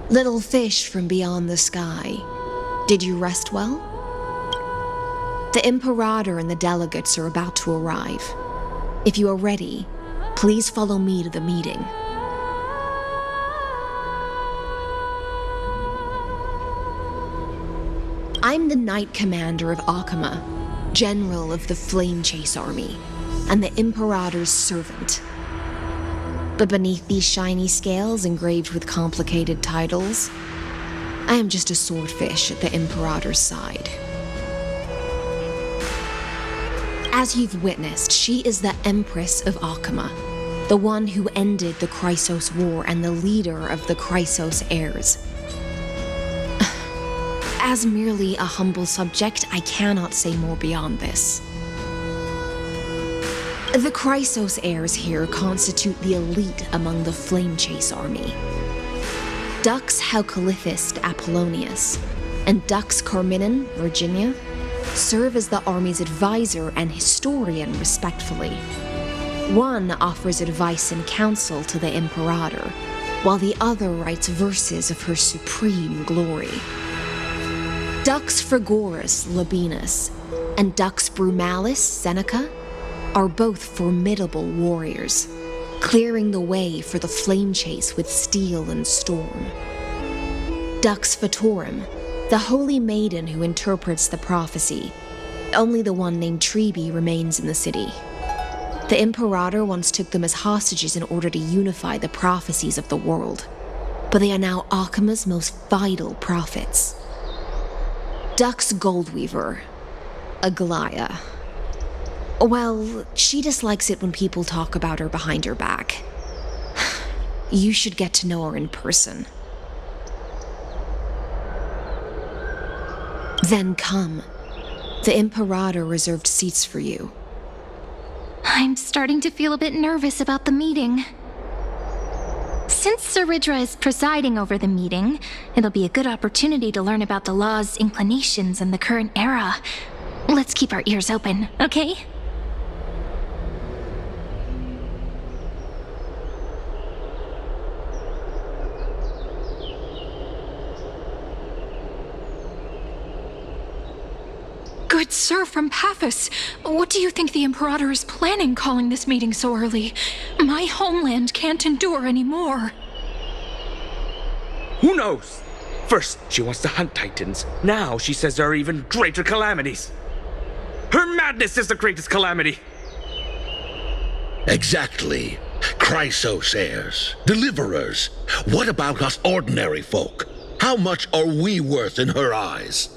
Little fish from beyond the sky, did you rest well? The Imperator and the delegates are about to arrive. If you are ready, please follow me to the meeting. I'm the Knight Commander of Akama, General of the Flame Chase Army, and the Imperator's servant. But beneath these shiny scales engraved with complicated titles, I am just a swordfish at the Imperator's side. As you've witnessed, she is the Empress of Akama, the one who ended the Chrysos War and the leader of the Chrysos heirs. As merely a humble subject, I cannot say more beyond this. The Chrysos heirs here constitute the elite among the Flame Chase army. Dux Haucalithist Apollonius and Dux Carminin Virginia serve as the army's advisor and historian, respectively. One offers advice and counsel to the Imperator, while the other writes verses of her supreme glory. Dux Frigoris Labienus and Dux Brumalis Seneca are both formidable warriors, clearing the way for the flame chase with steel and storm. Dux Fatorum, the holy maiden who interprets the prophecy, only the one named Trebi remains in the city. The Imperator once took them as hostages in order to unify the prophecies of the world, but they are now Akama's most vital prophets. Duck's Goldweaver, Aglaya. Well, she dislikes it when people talk about her behind her back. You should get to know her in person. Then come. The Imperator reserved seats for you. I'm starting to feel a bit nervous about the meeting. Since Saridra is presiding over the meeting, it'll be a good opportunity to learn about the law's inclinations in the current era. Let's keep our ears open, okay? Good sir from Paphos, what do you think the Imperator is planning calling this meeting so early? My homeland can't endure anymore. Who knows? First, she wants to hunt Titans. Now she says there are even greater calamities. Her madness is the greatest calamity. Exactly. Chrysos heirs, deliverers. What about us ordinary folk? How much are we worth in her eyes?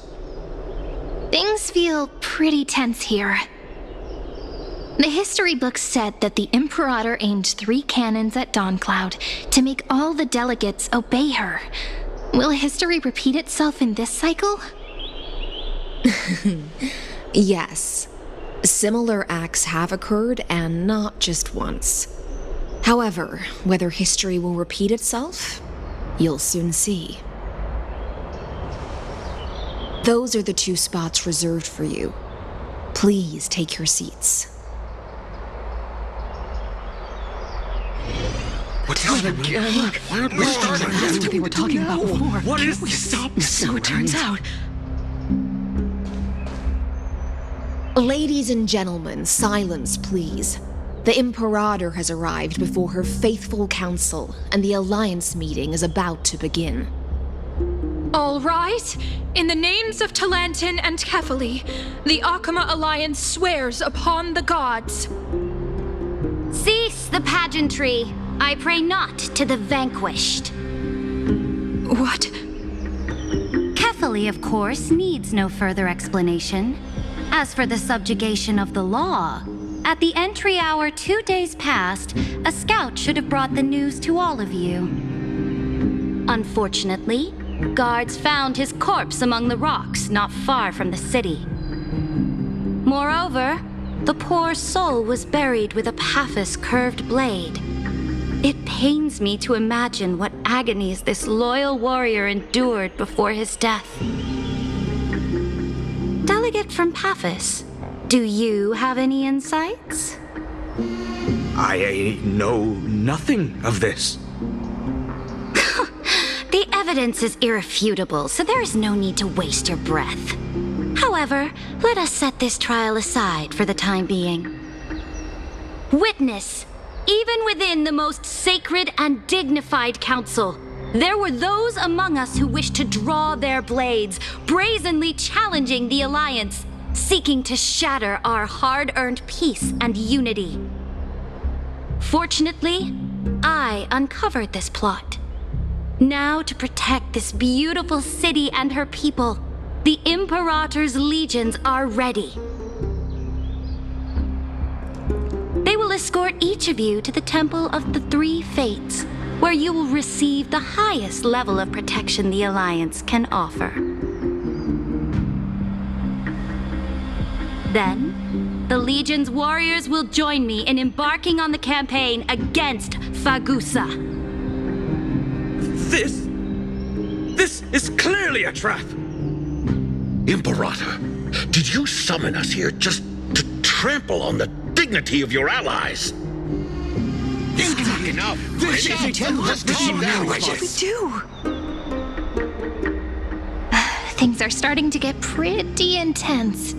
Things feel pretty tense here. The history books said that the Imperator aimed 3 cannons at Dawncloud to make all the delegates obey her. Will history repeat itself in this cycle? Yes. Similar acts have occurred, and not just once. However, whether history will repeat itself, you'll soon see. Those are the 2 spots reserved for you. Please take your seats. What's that again? Why aren't we starting? That's what they were talking about before. What is we this? stop? So it turns out. Ladies and gentlemen, silence, please. The Imperator has arrived before her faithful council, and the Alliance meeting is about to begin. All right. In the names of Talantin and Kefali, the Akama Alliance swears upon the gods. Cease the pageantry. I pray not to the vanquished. What? Kefali, of course, needs no further explanation. As for the subjugation of the law, at the entry hour 2 days past, a scout should have brought the news to all of you. Unfortunately, guards found his corpse among the rocks not far from the city. Moreover, the poor soul was buried with a Paphos curved blade. It pains me to imagine what agonies this loyal warrior endured before his death. Delegate from Paphos, do you have any insights? I know nothing of this. The evidence is irrefutable, so there is no need to waste your breath. However, let us set this trial aside for the time being. Witness, even within the most sacred and dignified council, there were those among us who wished to draw their blades, brazenly challenging the Alliance, seeking to shatter our hard-earned peace and unity. Fortunately, I uncovered this plot. Now, to protect this beautiful city and her people, the Imperator's legions are ready. They will escort each of you to the Temple of the Three Fates, where you will receive the highest level of protection the Alliance can offer. Then, the Legion's warriors will join me in embarking on the campaign against Fagusa. This is clearly a trap! Imperator, did you summon us here just to trample on the dignity of your allies? Enough! What do we do? Things are starting to get pretty intense.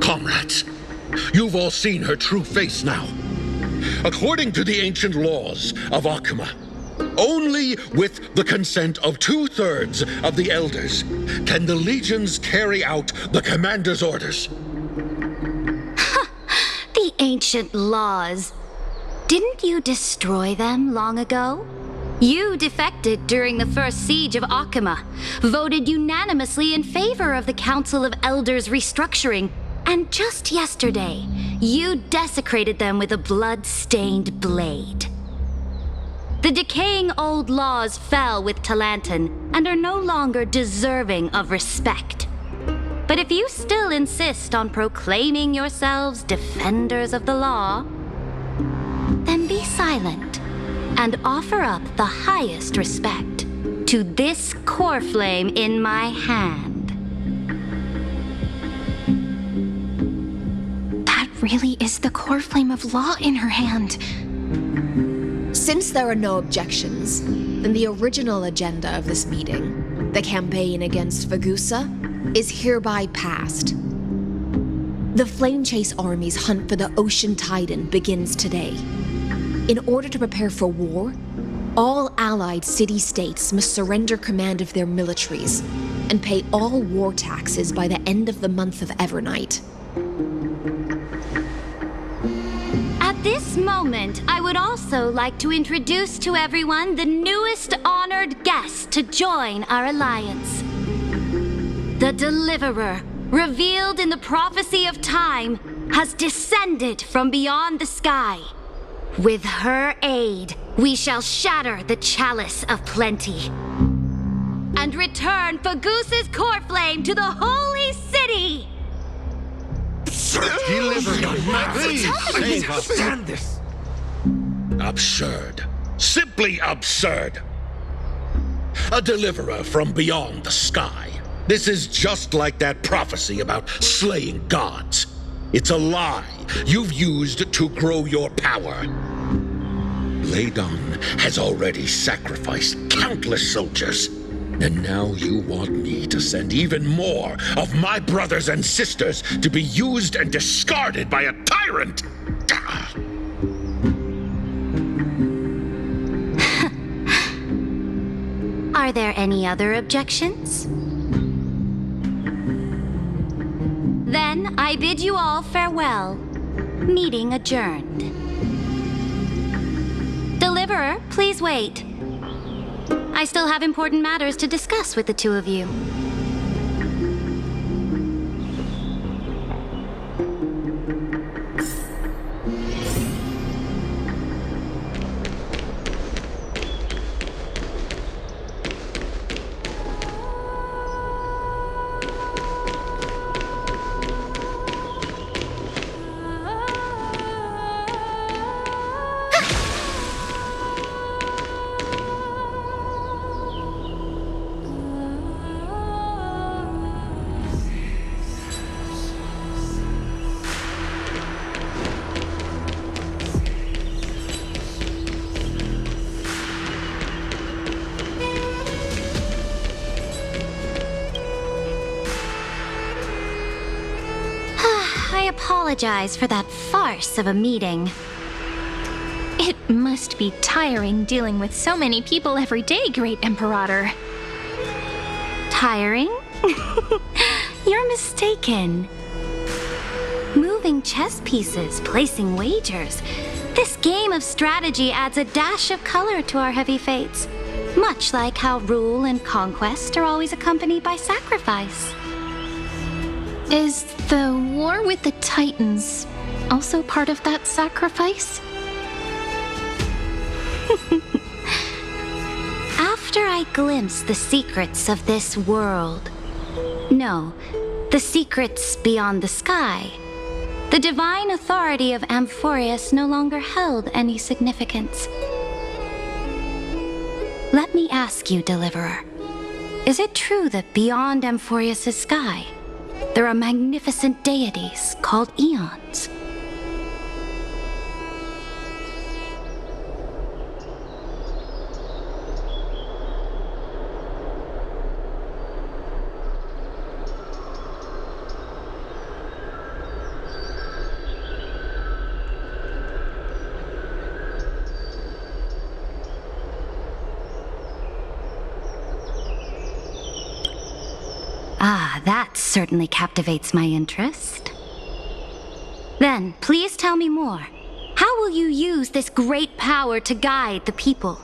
Comrades, you've all seen her true face now. According to the ancient laws of Akama, only with the consent of 2/3 of the elders can the legions carry out the commander's orders. The ancient laws. Didn't you destroy them long ago? You defected during the first siege of Akuma, voted unanimously in favor of the Council of Elders restructuring, and just yesterday, you desecrated them with a blood-stained blade. The decaying old laws fell with Talanton and are no longer deserving of respect. But if you still insist on proclaiming yourselves defenders of the law, then be silent and offer up the highest respect to this core flame in my hand. That really is the core flame of law in her hand. Since there are no objections, then the original agenda of this meeting, the campaign against Fagusa, is hereby passed. The Flame Chase Army's hunt for the Ocean Titan begins today. In order to prepare for war, all allied city-states must surrender command of their militaries and pay all war taxes by the end of the month of Evernight. At this moment, I would also like to introduce to everyone the newest honored guest to join our alliance. The Deliverer, revealed in the prophecy of time, has descended from beyond the sky. With her aid, we shall shatter the chalice of plenty and return Fagusa's core flame to the holy city! Stand this! Absurd. Simply absurd. A deliverer from beyond the sky. This is just like that prophecy about slaying gods. It's a lie you've used to grow your power. Ladon has already sacrificed countless soldiers, and now you want me to send even more of my brothers and sisters to be used and discarded by a tyrant! Are there any other objections? Then I bid you all farewell. Meeting adjourned. Deliverer, please wait. I still have important matters to discuss with the two of you. I apologize for that farce of a meeting. It must be tiring dealing with so many people every day, Great Imperator. Tiring? You're mistaken. Moving chess pieces, placing wagers. This game of strategy adds a dash of color to our heavy fates, much like how rule and conquest are always accompanied by sacrifice. Is the war with the Titans also part of that sacrifice? After I glimpse the secrets of this world, no, the secrets beyond the sky, the divine authority of Amphoreus no longer held any significance. Let me ask you, Deliverer, is it true that beyond Amphoreus' sky, there are magnificent deities called Eons? Ah, that certainly captivates my interest. Then, please tell me more. How will you use this great power to guide the people?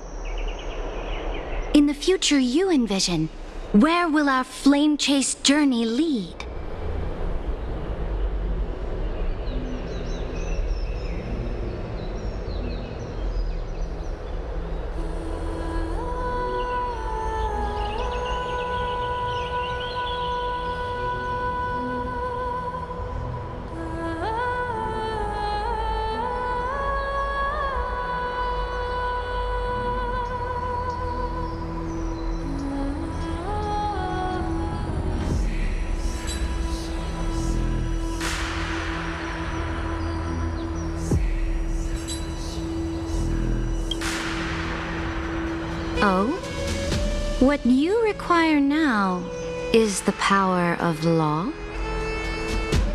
In the future you envision, where will our flame chase journey lead? Oh? What you require now is the power of law?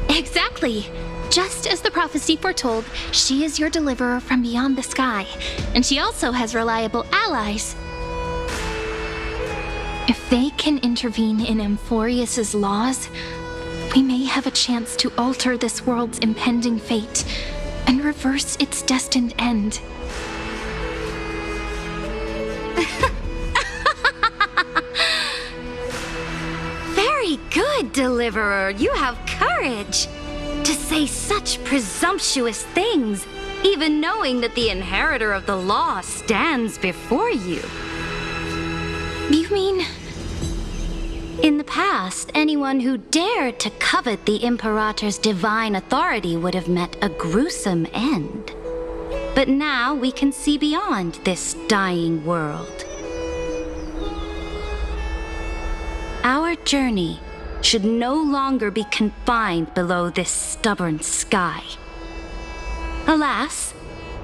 Exactly! Just as the prophecy foretold, she is your deliverer from beyond the sky, and she also has reliable allies. If they can intervene in Amphoreus' laws, we may have a chance to alter this world's impending fate and reverse its destined end. Very good, Deliverer. You have courage to say such presumptuous things, even knowing that the inheritor of the law stands before you. You mean... In the past, anyone who dared to covet the Imperator's divine authority would have met a gruesome end. But now we can see beyond this dying world. Our journey should no longer be confined below this stubborn sky. Alas,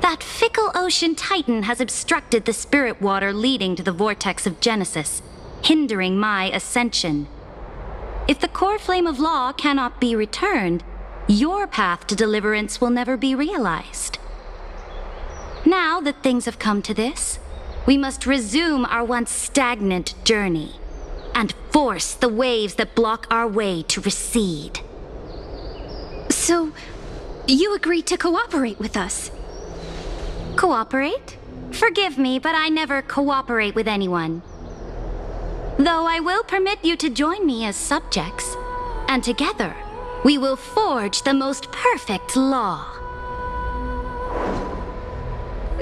that fickle ocean titan has obstructed the spirit water leading to the vortex of Genesis, hindering my ascension. If the core flame of law cannot be returned, your path to deliverance will never be realized. Now that things have come to this, we must resume our once stagnant journey and force the waves that block our way to recede. So, you agreed to cooperate with us? Cooperate? Forgive me, but I never cooperate with anyone. Though I will permit you to join me as subjects, and together we will forge the most perfect law.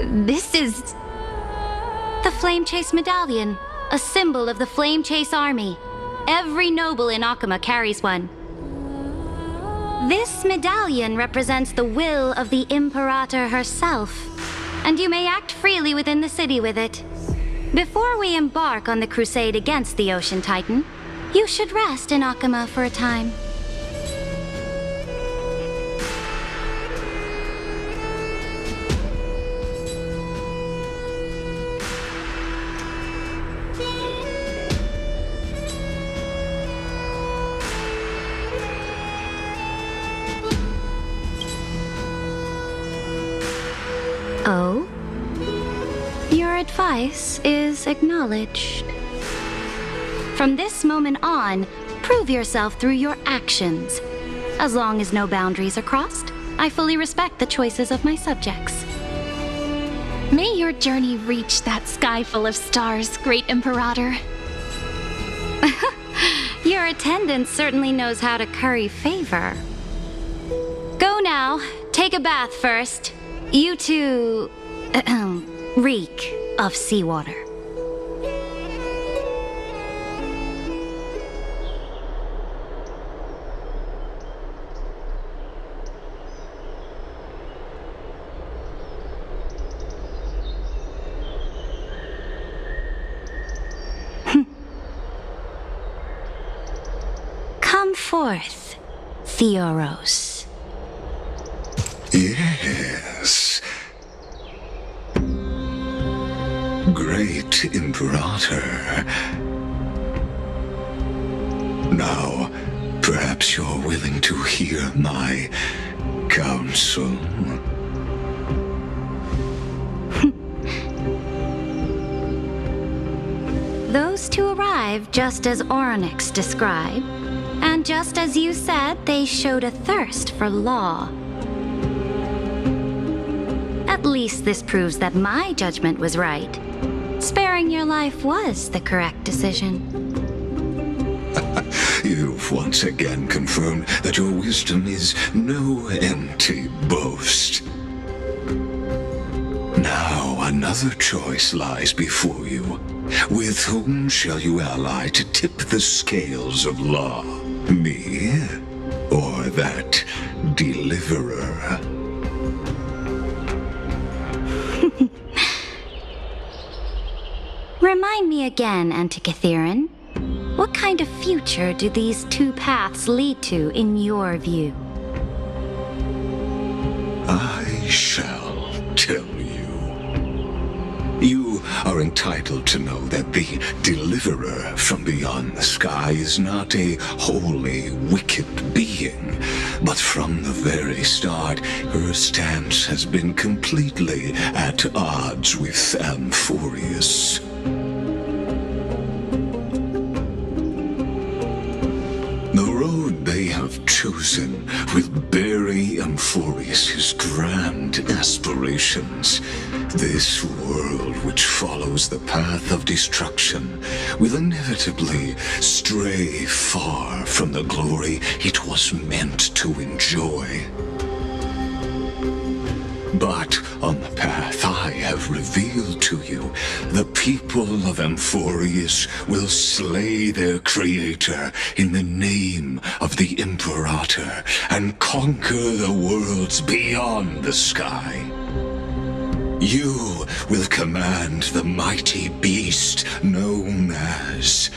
This is... the Flame Chase Medallion, a symbol of the Flame Chase Army. Every noble in Akuma carries one. This medallion represents the will of the Imperator herself, and you may act freely within the city with it. Before we embark on the crusade against the Ocean Titan, you should rest in Akuma for a time. Oh? Your advice is acknowledged. From this moment on, prove yourself through your actions. As long as no boundaries are crossed, I fully respect the choices of my subjects. May your journey reach that sky full of stars, Great Imperator. Your attendant certainly knows how to curry favor. Go now. Take a bath first. You two... reek of seawater. Come forth, Theoros. Yes. Great Imperator. Now, perhaps you're willing to hear my counsel. Those two arrived just as Oryx described, and just as you said, they showed a thirst for law. At least this proves that my judgment was right. Sparing your life was the correct decision. You've once again confirmed that your wisdom is no empty boast. Now another choice lies before you. With whom shall you ally to tip the scales of law? Me? Or that deliverer? Remind me again, Antikythera. What kind of future do these two paths lead to in your view? I shall tell you. You are entitled to know that the deliverer from beyond the sky is not a wholly wicked being, but from the very start, her stance has been completely at odds with Amphoreus. The road they have chosen will bury Amphoreus' grand aspirations. This world which follows the path of destruction will inevitably stray far from the glory it was meant to enjoy. But on the path I have revealed to you, the people of Amphoreus will slay their creator in the name of the Imperator and conquer the worlds beyond the sky. You will command the mighty beast known as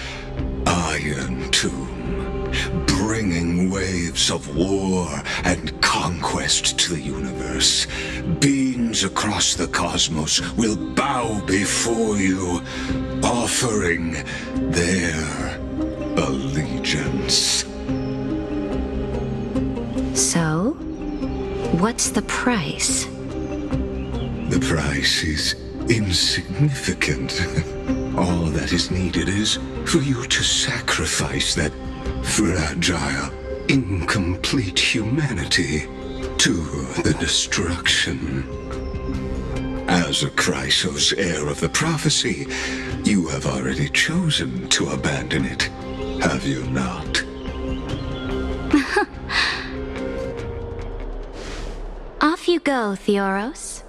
Iron Tomb, bringing waves of war and conquest to the universe. Beings across the cosmos will bow before you, offering their allegiance. So, what's the price? The price is insignificant. All that is needed is for you to sacrifice that fragile, incomplete humanity to the destruction. As a Chrysos heir of the prophecy, you have already chosen to abandon it, have you not? Off you go, Theoros.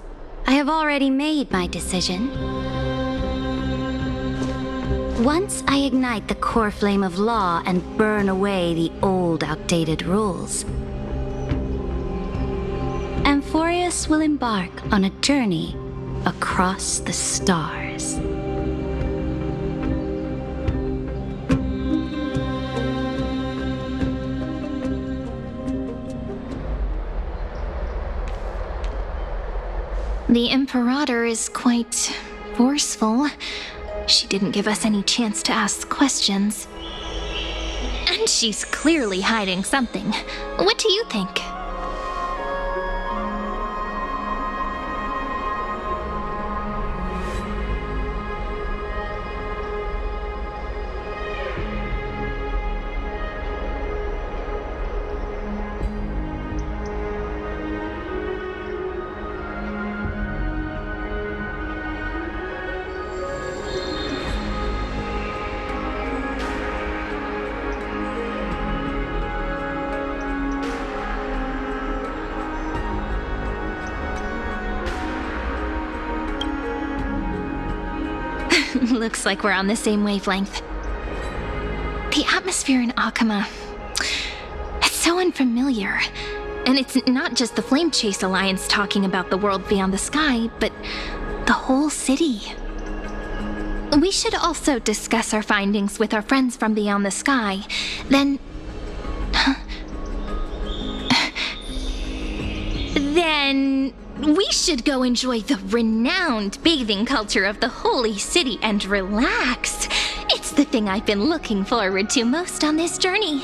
I have already made my decision. Once I ignite the core flame of law and burn away the old, outdated rules, Amphoreus will embark on a journey across the stars. The Imperator is quite forceful. She didn't give us any chance to ask questions. And she's clearly hiding something. What do you think? Looks like we're on the same wavelength. The atmosphere in Akama, it's so unfamiliar. And it's not just the Flame Chase Alliance talking about the world beyond the sky, but the whole city. We should also discuss our findings with our friends from beyond the sky. Then we should go enjoy the renowned bathing culture of the holy city and relax. It's the thing I've been looking forward to most on this journey.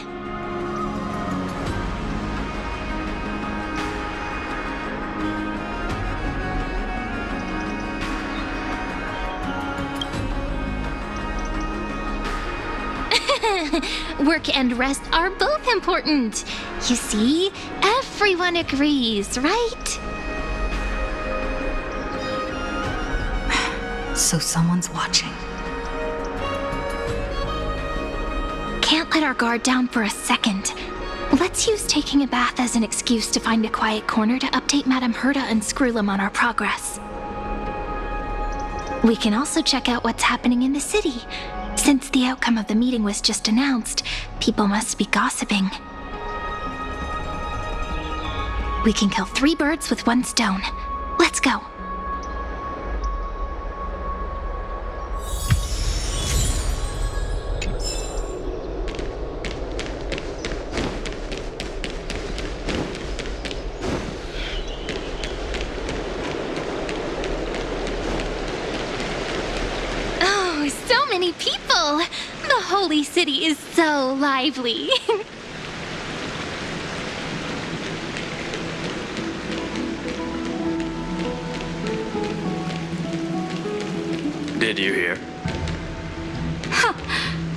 Work and rest are both important. You see, everyone agrees, right? So someone's watching. Can't let our guard down for a second. Let's use taking a bath as an excuse to find a quiet corner to update Madame Herta and Screwlum on our progress. We can also check out what's happening in the city. Since the outcome of the meeting was just announced, people must be gossiping. We can kill 3 birds with 1 stone. Let's go. Oh, so many people! The holy city is so lively. Did you hear?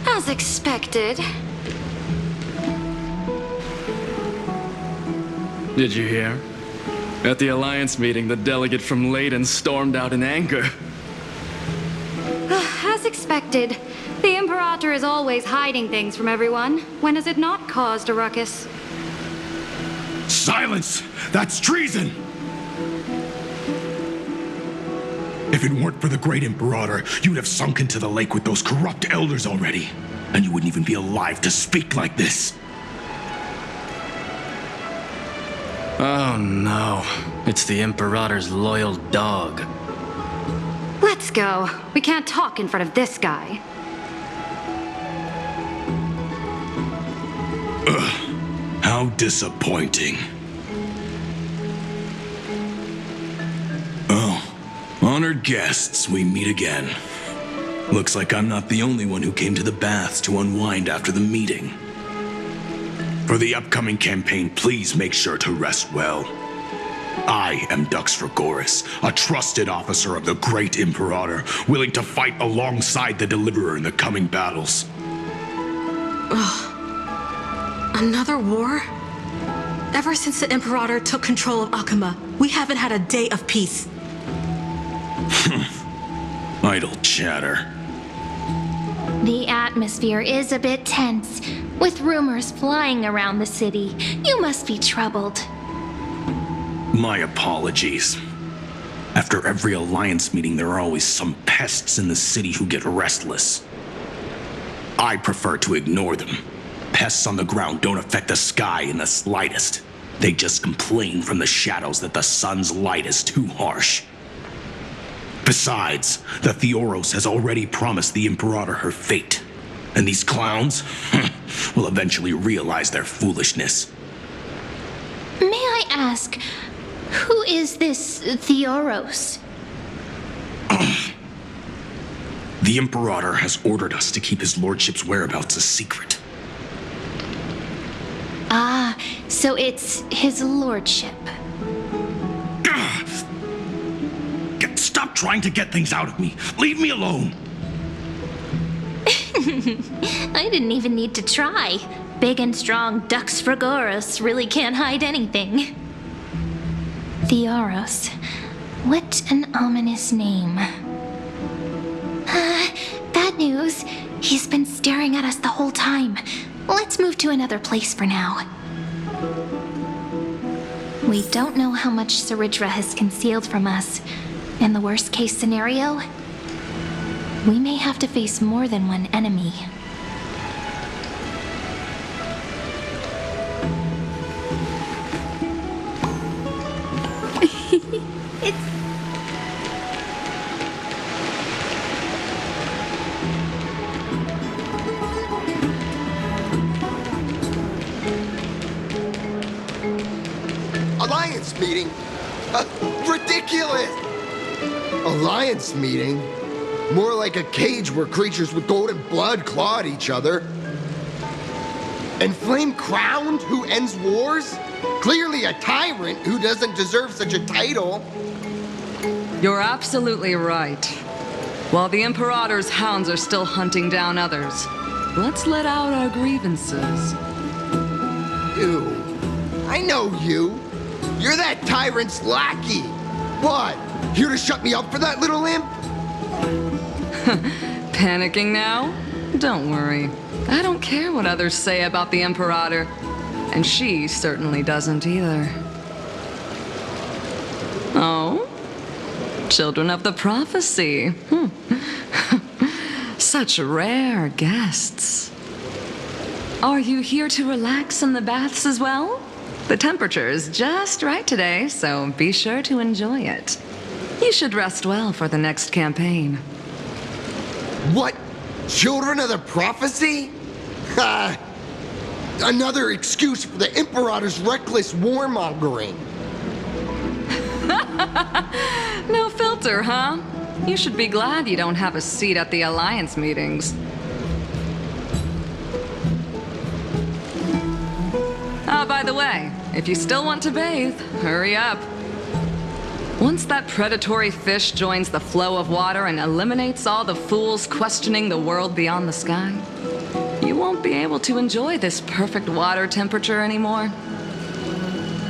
As expected. Did you hear? At the Alliance meeting, the delegate from Leyden stormed out in anger. As expected. The Imperator is always hiding things from everyone. When has it not caused a ruckus? Silence! That's treason! If it weren't for the great Imperator, you'd have sunk into the lake with those corrupt elders already. And you wouldn't even be alive to speak like this. Oh no, it's the Imperator's loyal dog. Let's go. We can't talk in front of this guy. Ugh, how disappointing. Oh, honored guests, we meet again. Looks like I'm not the only one who came to the baths to unwind after the meeting. For the upcoming campaign, please make sure to rest well. I am Dux Fragoris, a trusted officer of the great Imperator, willing to fight alongside the Deliverer in the coming battles. Ugh. Another war? Ever since the Imperator took control of Akuma, we haven't had a day of peace. Idle chatter. The atmosphere is a bit tense, with rumors flying around the city. You must be troubled. My apologies. After every Alliance meeting, there are always some pests in the city who get restless. I prefer to ignore them. Pests on the ground don't affect the sky in the slightest. They just complain from the shadows that the sun's light is too harsh. Besides, the Theoros has already promised the Imperator her fate. And these clowns will eventually realize their foolishness. May I ask, who is this Theoros? The Imperator has ordered us to keep his lordship's whereabouts a secret. Ah, so it's his lordship. Stop trying to get things out of me. Leave me alone. I didn't even need to try. Big and strong Dux Fragoris really can't hide anything. Theoros. What an ominous name. Bad news. He's been staring at us the whole time. Let's move to another place for now. We don't know how much Saridra has concealed from us. In the worst case scenario, we may have to face more than one enemy. Alliance meeting? Ridiculous! Alliance meeting? More like a cage where creatures with golden blood claw at each other. And Flame Crowned, who ends wars? Clearly a tyrant who doesn't deserve such a title. You're absolutely right. While the Imperator's hounds are still hunting down others, let's let out our grievances. You. I know you. You're that tyrant's lackey. What? Here to shut me up for that little imp? Panicking now? Don't worry. I don't care what others say about the Imperator. And she certainly doesn't either. Oh? Children of the Prophecy. Such rare guests. Are you here to relax in the baths as well? The temperature is just right today, so be sure to enjoy it. You should rest well for the next campaign. What? Children of the Prophecy? Ha! Another excuse for the Imperator's reckless warmongering. No filter, huh? You should be glad you don't have a seat at the Alliance meetings. Oh, by the way, if you still want to bathe, hurry up. Once that predatory fish joins the flow of water and eliminates all the fools questioning the world beyond the sky, you won't be able to enjoy this perfect water temperature anymore.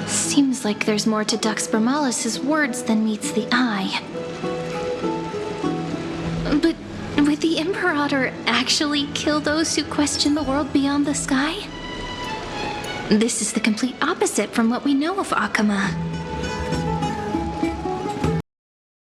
Seems like there's more to Dux Bermalis' words than meets the eye. But would the Imperator actually kill those who question the world beyond the sky? This is the complete opposite from what we know of Akama.